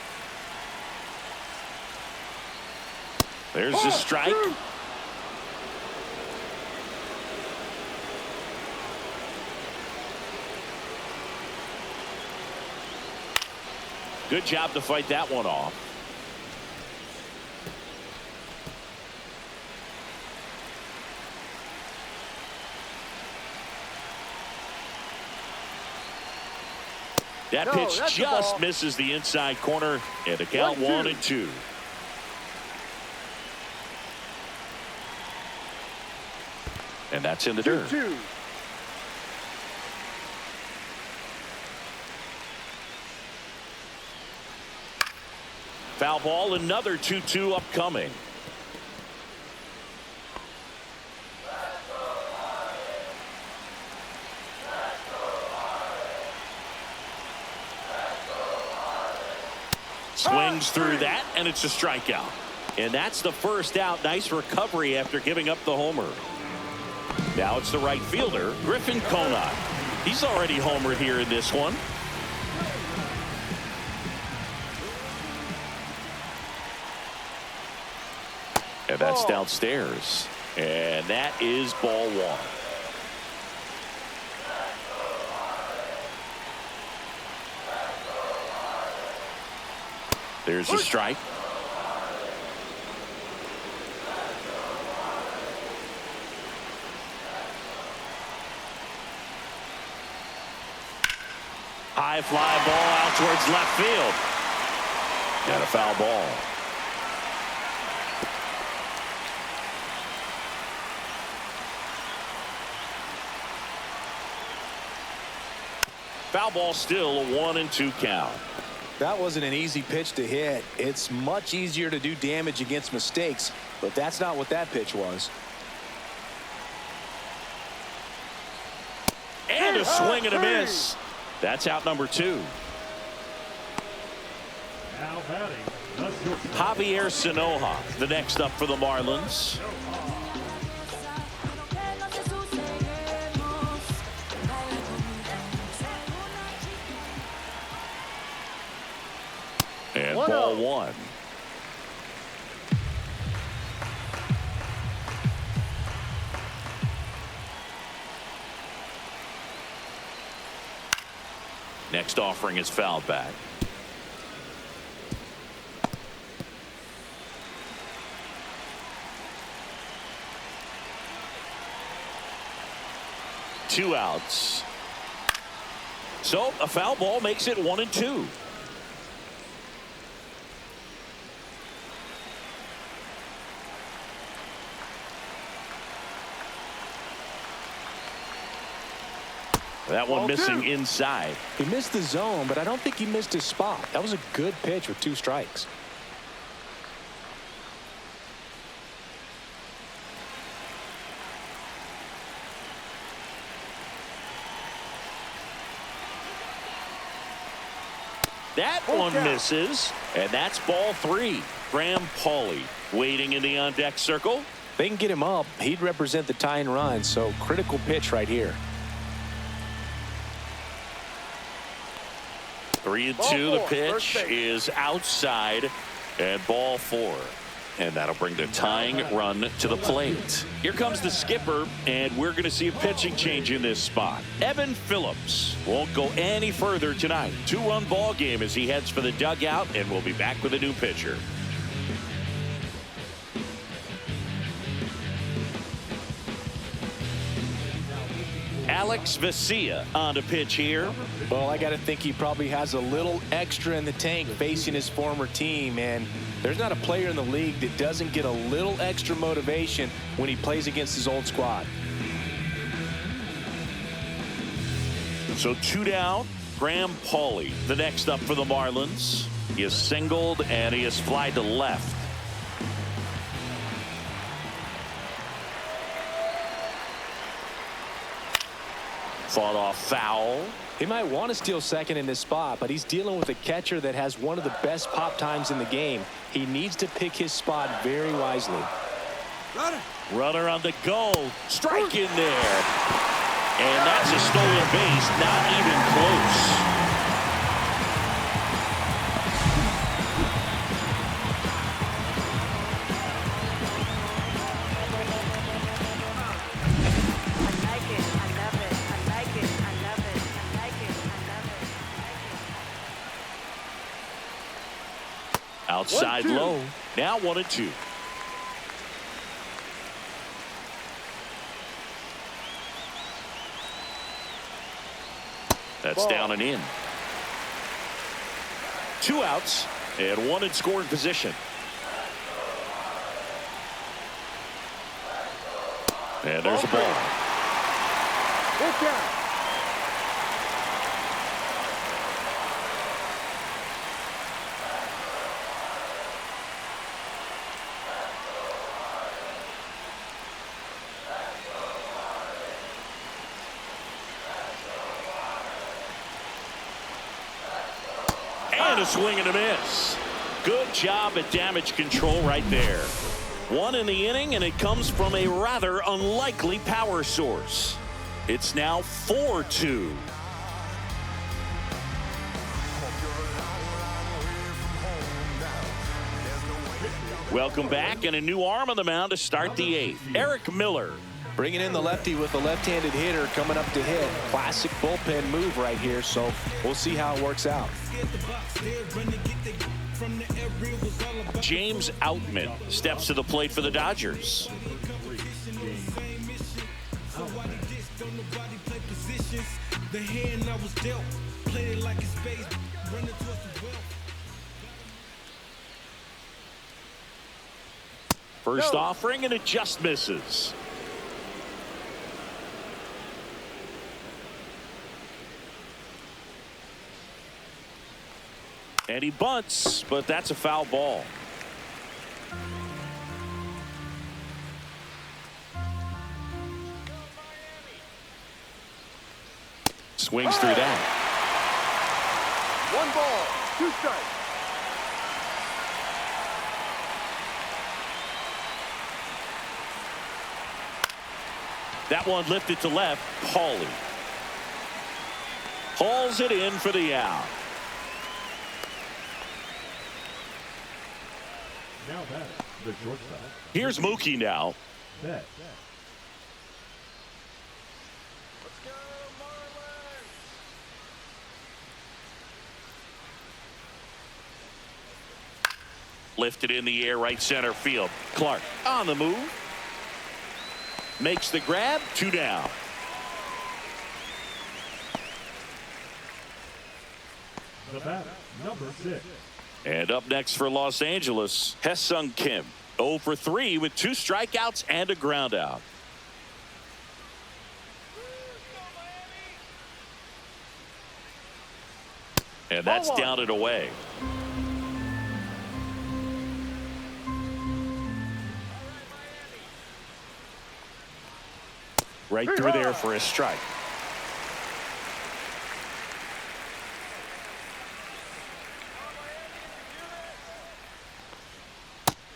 There's the strike. Good job to fight that one off. That No, pitch that's the ball. just misses the inside corner, and the count 1-2. And that's in the dirt. 2-2. Foul ball, another 2-2 upcoming. Swings through that, and it's a strikeout. And that's the first out. Nice recovery after giving up the homer. Now it's the right fielder, Griffin Conant. He's already homered here in this one. And that's downstairs. And that is ball one. There's a strike. High fly ball out towards left field. And a foul ball. Foul ball, still a 1-2 count. That wasn't an easy pitch to hit. It's much easier to do damage against mistakes, but that's not what that pitch was. And a swing and a miss. That's out number 2. Now batting, the shortstop. Javier Sanoja, the next up for the Marlins. And ball 1. Next offering is fouled back. Two outs. So a foul ball makes it 1-2. That one missing inside. He missed the zone, but I don't think he missed his spot. That was a good pitch with 2 strikes. That one misses, and that's ball 3. Graham Pauley waiting in the on-deck circle. They can get him up. He'd represent the tying run, so critical pitch right here. 3-2. The pitch is outside, and ball 4. And that'll bring the tying run to the plate. Here comes the skipper, and we're going to see a pitching change in this spot. Evan Phillips won't go any further tonight. 2-run ball game as he heads for the dugout, and we'll be back with a new pitcher. Alex Vesia on the pitch here. Well, I got to think he probably has a little extra in the tank facing his former team, and there's not a player in the league that doesn't get a little extra motivation when he plays against his old squad. So 2 down. Graham Pauley, the next up for the Marlins. He is singled and he is flied to left. Fought off foul. He might want to steal second in this spot, but he's dealing with a catcher that has one of the best pop times in the game. He needs to pick his spot very wisely. Runner on the go. Strike in there. And that's a stolen base. Not even close. Outside low. Now 1-2. That's down and in. 2 outs and 1 in scoring position. And there's a ball. Hit down. And a swing and a miss. Good job at damage control right there. 1 in the inning, and it comes from a rather unlikely power source. It's now 4-2. Welcome back, and a new arm on the mound to start the 8th. Eric Miller. Bringing in the lefty with a left-handed hitter coming up to hit. Classic bullpen move right here, so we'll see how it works out. James Outman steps to the plate for the Dodgers. First offering, and it just misses. And he bunts, but that's a foul ball. Swings through that. 1 ball, 2 strikes. That one lifted to left. Pauly hauls it in for the out. Now back, the shortstop. Here's Mookie now. Set. Let's go, Marlins. Lifted in the air, right center field. Clark on the move. Makes the grab. 2 down. The batter, number 6. And up next for Los Angeles, Hesung Kim. 0 for 3 with 2 strikeouts and a ground out. And that's down and away. Right through there for a strike.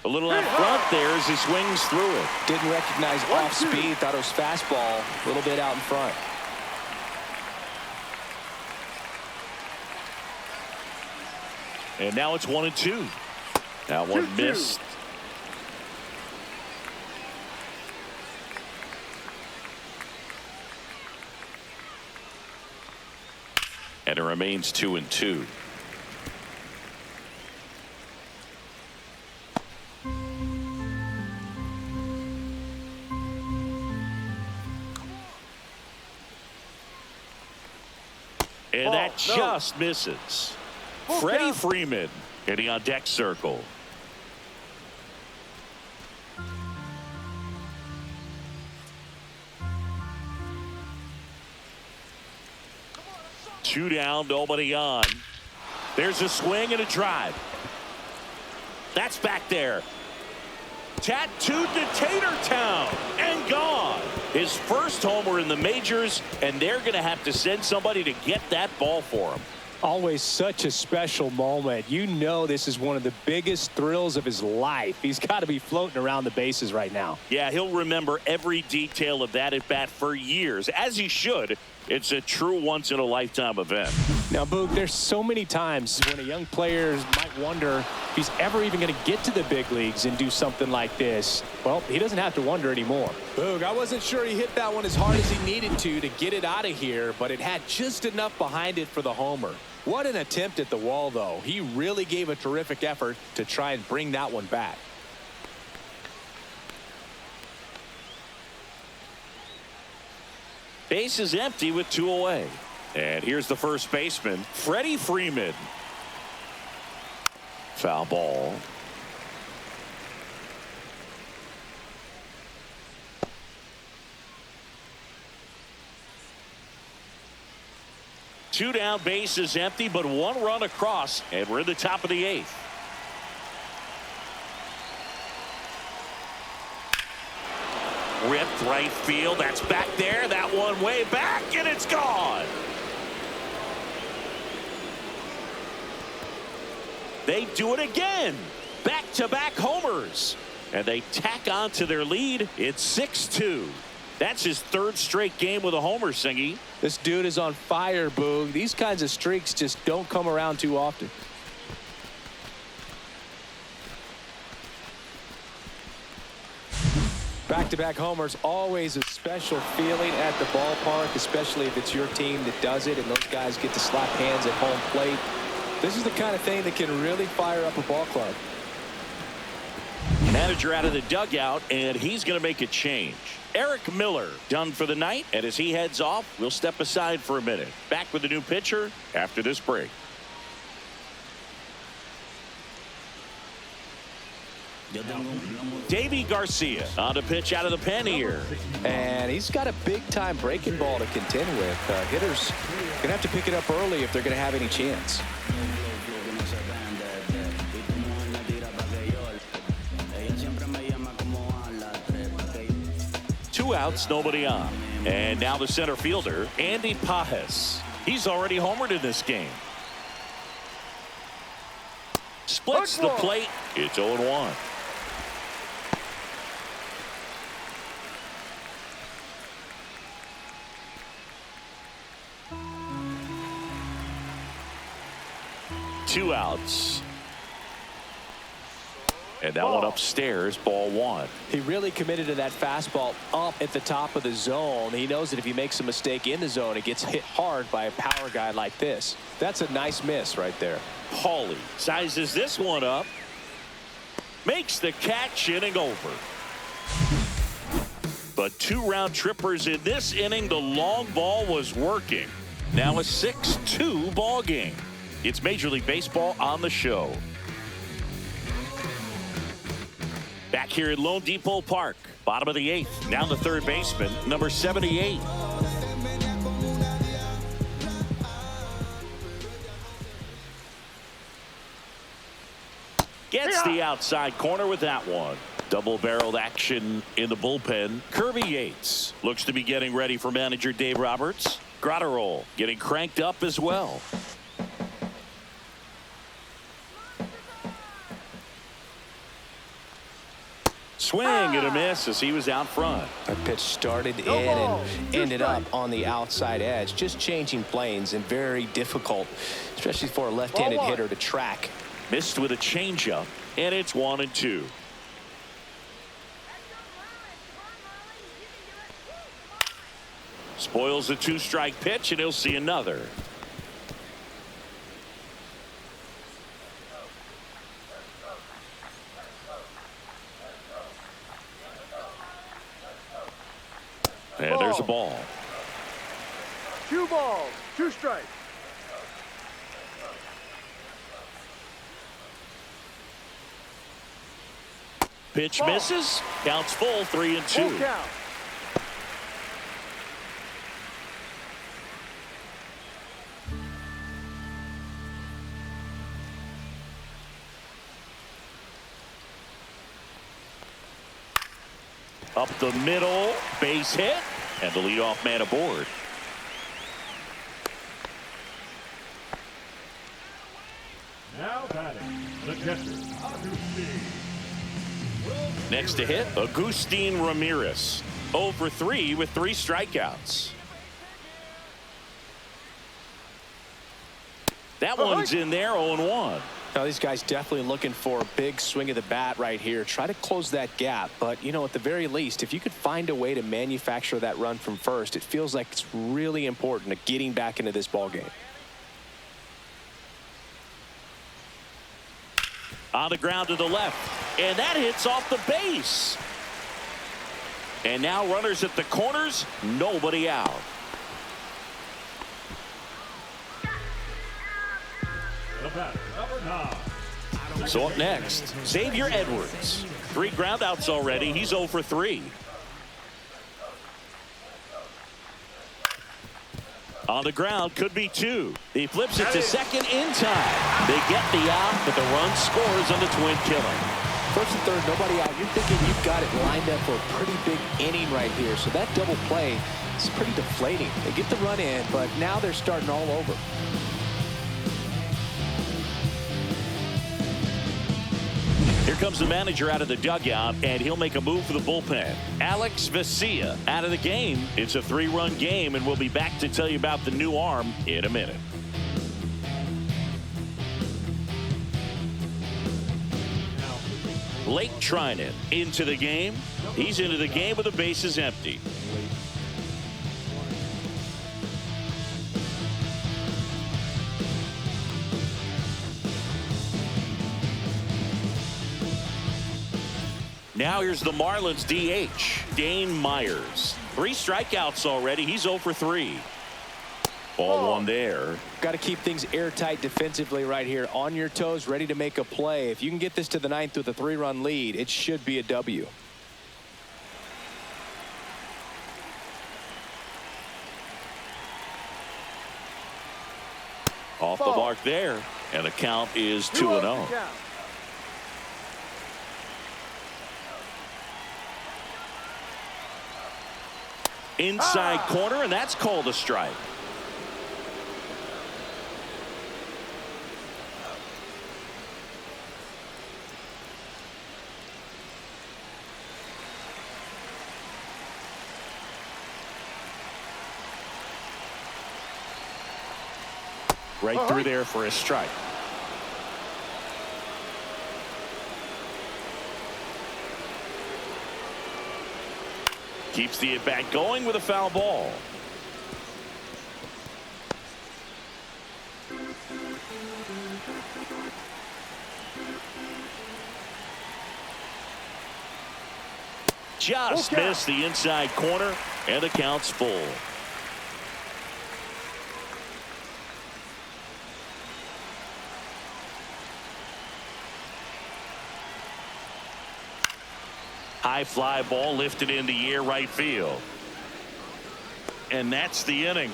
A little out front there as he swings through it. Didn't recognize off speed, thought it was fastball, a little bit out in front. And now it's 1-2. That one missed. And it remains 2-2. And that just misses. Freddie Freeman getting on deck circle. Two down, nobody on. There's a swing and a drive. That's back there. Tattooed to Tatertown and gone. His first homer in the majors, and they're going to have to send somebody to get that ball for him. Always such a special moment. You know this is one of the biggest thrills of his life. He's got to be floating around the bases right now. Yeah, he'll remember every detail of that at bat for years, as he should. It's a true once-in-a-lifetime event. Now, Boog, there's so many times when a young player might wonder if he's ever even going to get to the big leagues and do something like this. Well, he doesn't have to wonder anymore. Boog, I wasn't sure he hit that one as hard as he needed to get it out of here, but it had just enough behind it for the homer. What an attempt at the wall, though. He really gave a terrific effort to try and bring that one back. Base is empty with 2 away. And here's the first baseman, Freddie Freeman. foul ball. Two down, base is empty, but one run across, and we're in the top of the 8th. Ripped right field. That's back there. That one way back, and it's gone. They do it again. Back-to-back homers. And they tack on to their lead. It's 6-2. That's his 3rd straight game with a homer, Singy. This dude is on fire, Boog. These kinds of streaks just don't come around too often. Back-to-back homers, always a special feeling at the ballpark, especially if it's your team that does it and those guys get to slap hands at home plate. This is the kind of thing that can really fire up a ball club. Manager out of the dugout, and he's going to make a change. Eric Miller done for the night, and as he heads off, we'll step aside for a minute. Back with the new pitcher after this break. Davy Garcia on the pitch out of the pen here. And he's got a big-time breaking ball to contend with. Hitters going to have to pick it up early if they're going to have any chance. Two outs, nobody on. And now the center fielder, Andy Pajes. He's already homered in this game. Splits the plate. It's 0-1. Two outs. And that one upstairs, ball 1. He really committed to that fastball up at the top of the zone. He knows that if he makes a mistake in the zone, it gets hit hard by a power guy like this. That's a nice miss right there. Paulie sizes this one up. Makes the catch, inning over. But 2 round trippers in this inning. The long ball was working. Now a 6-2 ball game. It's Major League Baseball on the show. Back here at Lone Depot Park, bottom of the 8th. Now the third baseman, number 78. Gets the outside corner with that one. Double-barreled action in the bullpen. Kirby Yates looks to be getting ready for manager Dave Roberts. Gratterol getting cranked up as well. Swing and a miss as he was out front. That pitch started in and ended up on the outside edge. Just changing planes and very difficult, especially for a left-handed hitter to track. Missed with a changeup, and it's 1-2. Spoils the 2-strike pitch, and he'll see another. And there's a ball. 2 balls, 2 strikes. Pitch misses. Counts full, 3-2. Full count. Up the middle, base hit, and the leadoff man aboard. Now batting, the catcher, Agustin. Next to hit, Agustin Ramirez. 0 for 3 with 3 strikeouts. That one's in there, 0-1. Now these guys definitely looking for a big swing of the bat right here. Try to close that gap. But, you know, at the very least, if you could find a way to manufacture that run from first, it feels like it's really important to getting back into this ball game. On the ground to the left. And that hits off the base. And now runners at the corners, nobody out. The bat, number 9, So up next, Xavier Edwards. 3 groundouts already. He's 0 for 3. On the ground, could be 2. He flips it to second in time. They get the out, but the run scores on the twin killing. First and third, nobody out. You're thinking you've got it lined up for a pretty big inning right here. So that double play is pretty deflating. They get the run in, but now they're starting all over. Here comes the manager out of the dugout, and he'll make a move for the bullpen. Alex Vesia out of the game. It's a 3-run game, and we'll be back to tell you about the new arm in a minute. Blake Trinan into the game. He's into the game with the bases empty. Now here's the Marlins DH, Dane Myers. 3 strikeouts already. He's 0 for 3. Ball 1 there. Got to keep things airtight defensively right here. On your toes, ready to make a play. If you can get this to the 9th with a 3-run lead, it should be a W. Off the mark there. And the count is 2-0. Inside corner, and that's called a strike. Right through there for a strike. Keeps the at-bat going with a foul ball. Just missed the inside corner, and the count's full. High fly ball lifted in the air right field. And that's the inning.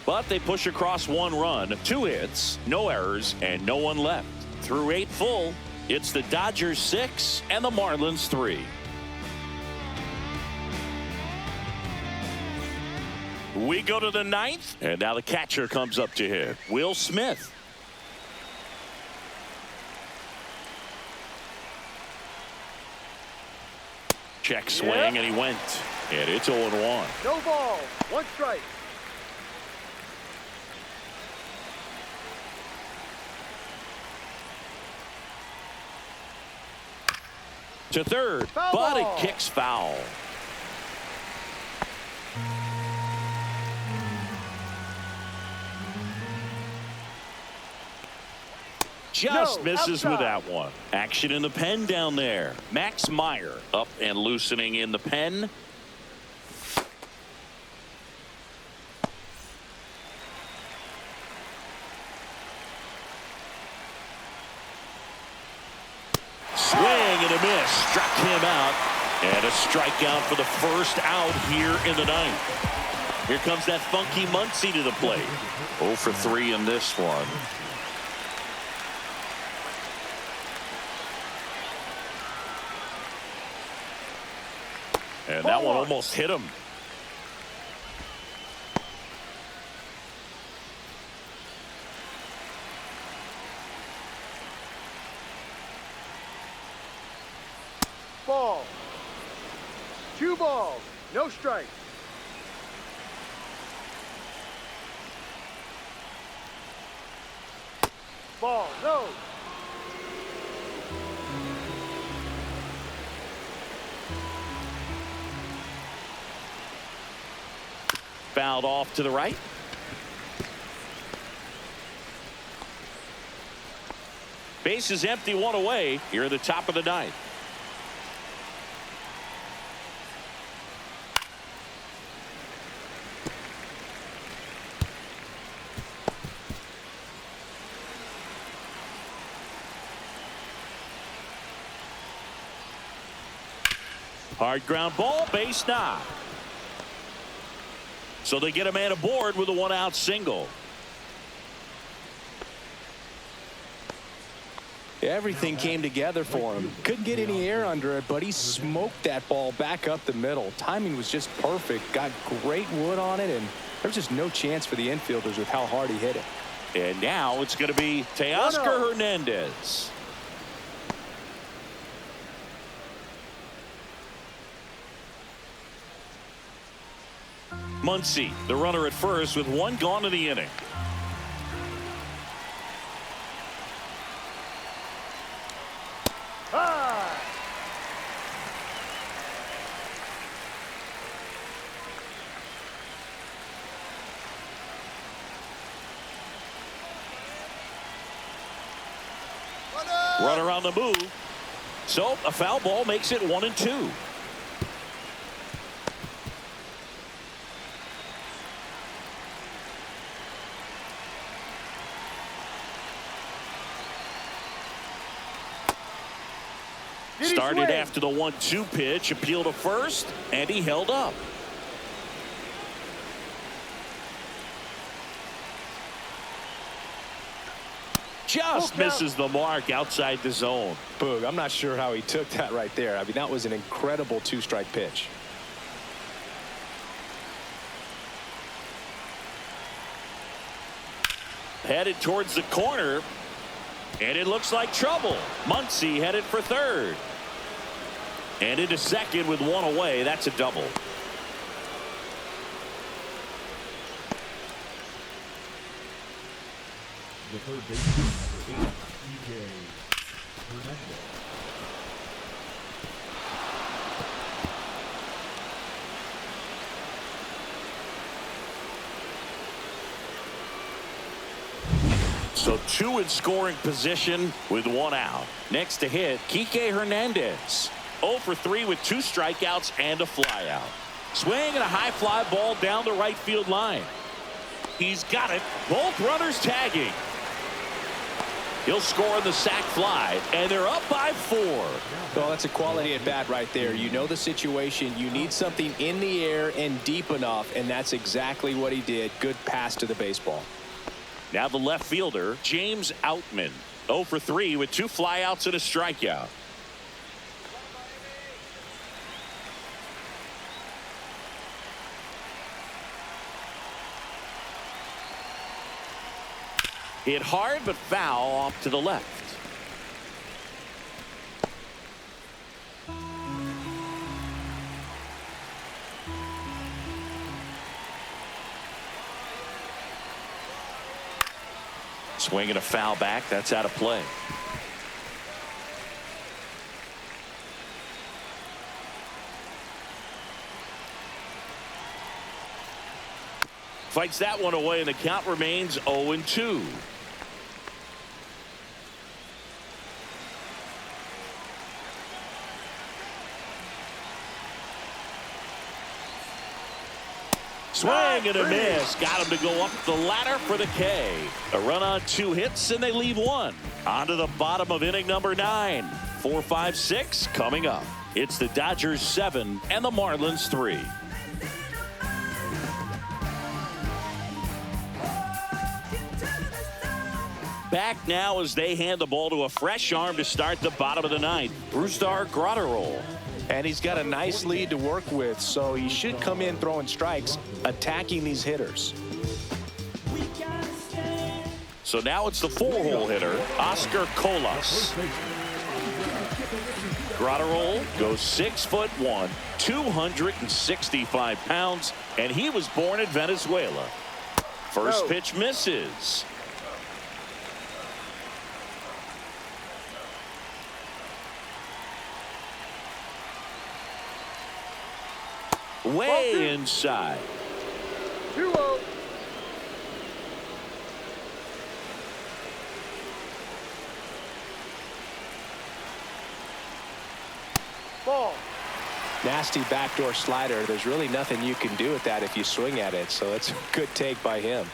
But they push across 1 run, 2 hits, no errors, and no one left. Through 8 full, it's the Dodgers 6 and the Marlins 3. We go to the 9th, and now the catcher comes up to hit. Will Smith. Check swing, and he went. And it's 0-1. No ball. 1 strike. To third, Foul but ball. it kicks foul. Just misses outside. with that one. Action in the pen down there. Max Meyer up and loosening in the pen. Swing and a miss. Struck him out. And a strikeout for the first out here in the 9th. Here comes that funky Muncy to the plate. 0 for 3 in this one. And that one almost hit him. Ball. 2 balls. No strikes. Ball. No. Fouled off to the right. Base is empty, 1 away here at the top of the 9th. Hard ground ball, base knock. So they get a man aboard with a 1-out single. Everything came together for him. Couldn't get any air under it, but he smoked that ball back up the middle. Timing was just perfect. Got great wood on it, and there's just no chance for the infielders with how hard he hit it. And now it's going to be Teoscar Hernandez. Muncy, the runner at first with 1 gone in the inning. Runner on the move. So a foul ball makes it 1-2. Started after the 1-2 pitch, appeal to first, and he held up. Just misses the mark outside the zone. Boog, I'm not sure how he took that right there. I mean, that was an incredible 2-strike pitch. Headed towards the corner, and it looks like trouble. Muncy headed for third. And into second with 1 away. That's a double. The third baseman, number 8, Kike Hernandez. So 2 in scoring position with 1 out. Next to hit, Kike Hernandez. 0 for 3 with 2 strikeouts and a flyout. Swing and a high fly ball down the right field line. He's got it. Both runners tagging. He'll score on the sac fly, and they're up by 4. Well, that's a quality at bat right there. You know the situation. You need something in the air and deep enough, and that's exactly what he did. Good pass to the baseball. Now the left fielder, James Outman. 0 for 3 with 2 flyouts and a strikeout. Hit hard but foul off to the left. Swinging a foul back. That's out of play. Fights that one away, and the count remains 0-2. Swing and a miss. Got him to go up the ladder for the K. A run on 2 hits, and they leave 1. On to the bottom of inning number 9. 4, 5, 6 coming up. It's the Dodgers 7 and the Marlins 3. Back now as they hand the ball to a fresh arm to start the bottom of the 9th. Brusdar Graterol. And he's got a nice lead to work with, so he should come in throwing strikes, attacking these hitters. So now it's the 4-hole hitter, Oscar Colas. Graterol goes 6'1", 265 pounds, and he was born in Venezuela. First pitch misses. Way inside. 2-0. Ball. Nasty backdoor slider. There's really nothing you can do with that if you swing at it, so it's a good take by him.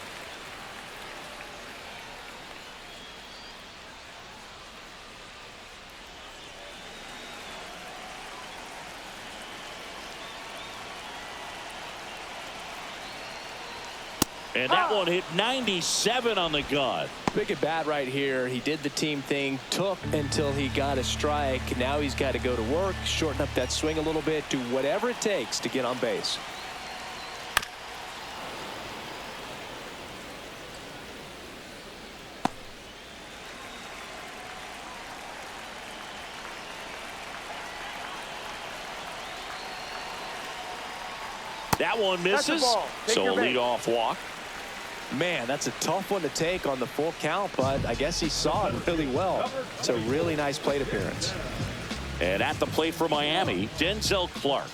And that one hit 97 on the gun. Big at bat right here. He did the team thing, took until he got a strike. Now he's got to go to work, shorten up that swing a little bit, do whatever it takes to get on base. That one misses, so a leadoff walk. Man, that's a tough one to take on the full count, but I guess he saw it really well. It's a really nice plate appearance. And at the plate for Miami, Denzel Clark.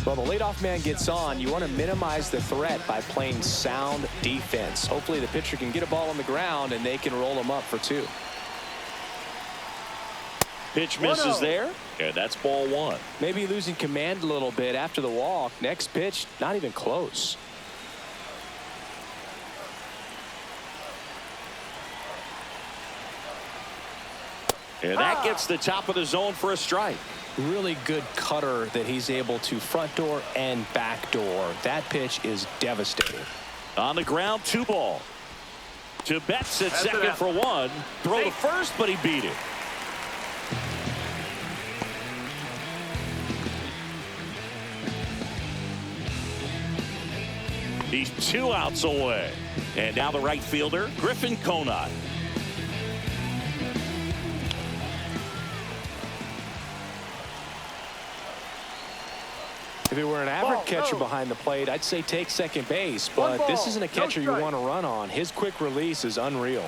Well, the leadoff man gets on. You want to minimize the threat by playing sound defense. Hopefully the pitcher can get a ball on the ground and they can roll him up for 2. Pitch misses there, and that's ball 1. Maybe losing command a little bit after the walk. Next pitch, not even close. And that gets the top of the zone for a strike. Really good cutter that he's able to front door and back door. That pitch is devastating. On the ground, 2 ball. To Betts at second for 1. Throw to first, but he beat it. He's 2 outs away. And now the right fielder, Griffin Conant. If it were an average catcher behind the plate, I'd say take second base, but this isn't a catcher you want to run on. His quick release is unreal.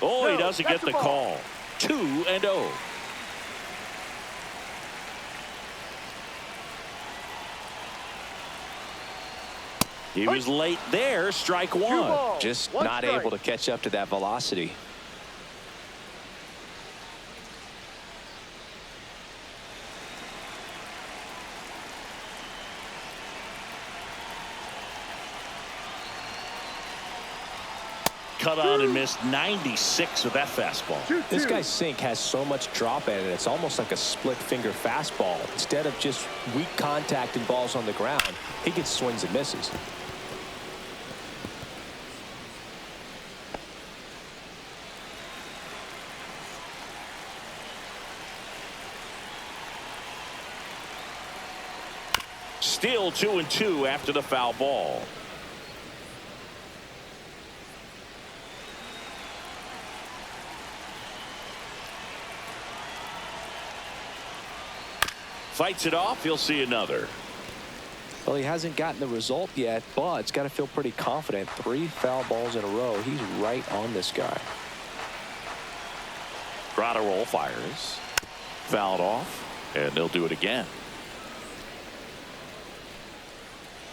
Oh, he doesn't get the call. 2-0. He was late there. Strike 1. Just not able to catch up to that velocity. Cut on and missed 96 with that fastball. This guy's sink has so much drop in it. It's almost like a split finger fastball. Instead of just weak contact and balls on the ground, he gets swings and misses. Still 2-2 after the foul ball. Fights it off. He'll see another. Well, he hasn't gotten the result yet, but it's got to feel pretty confident. 3 foul balls in a row. He's right on this guy. Grotto roll fires. Fouled off, and they'll do it again.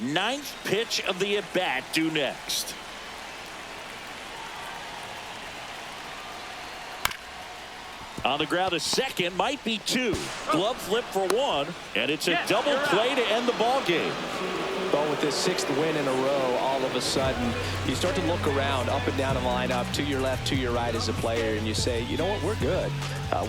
9th pitch of the at-bat due next. On the ground, a second, might be 2. Glove flip for 1, and it's a double play to end the ball game. But with this 6th win in a row, all of a sudden, you start to look around up and down the lineup, to your left, to your right as a player, and you say, you know what, we're good.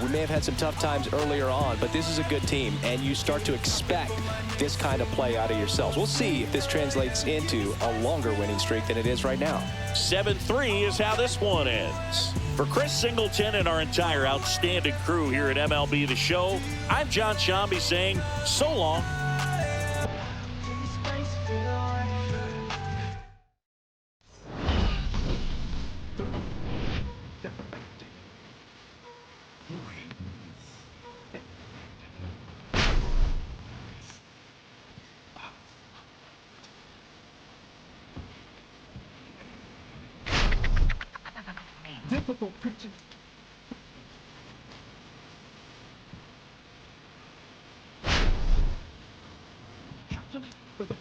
We may have had some tough times earlier on, but this is a good team, and you start to expect this kind of play out of yourselves. We'll see if this translates into a longer winning streak than it is right now. 7-3 is how this one ends. For Chris Singleton and our entire outstanding crew here at MLB The Show, I'm John Shambi saying so long. Difficult pitching. Captain with a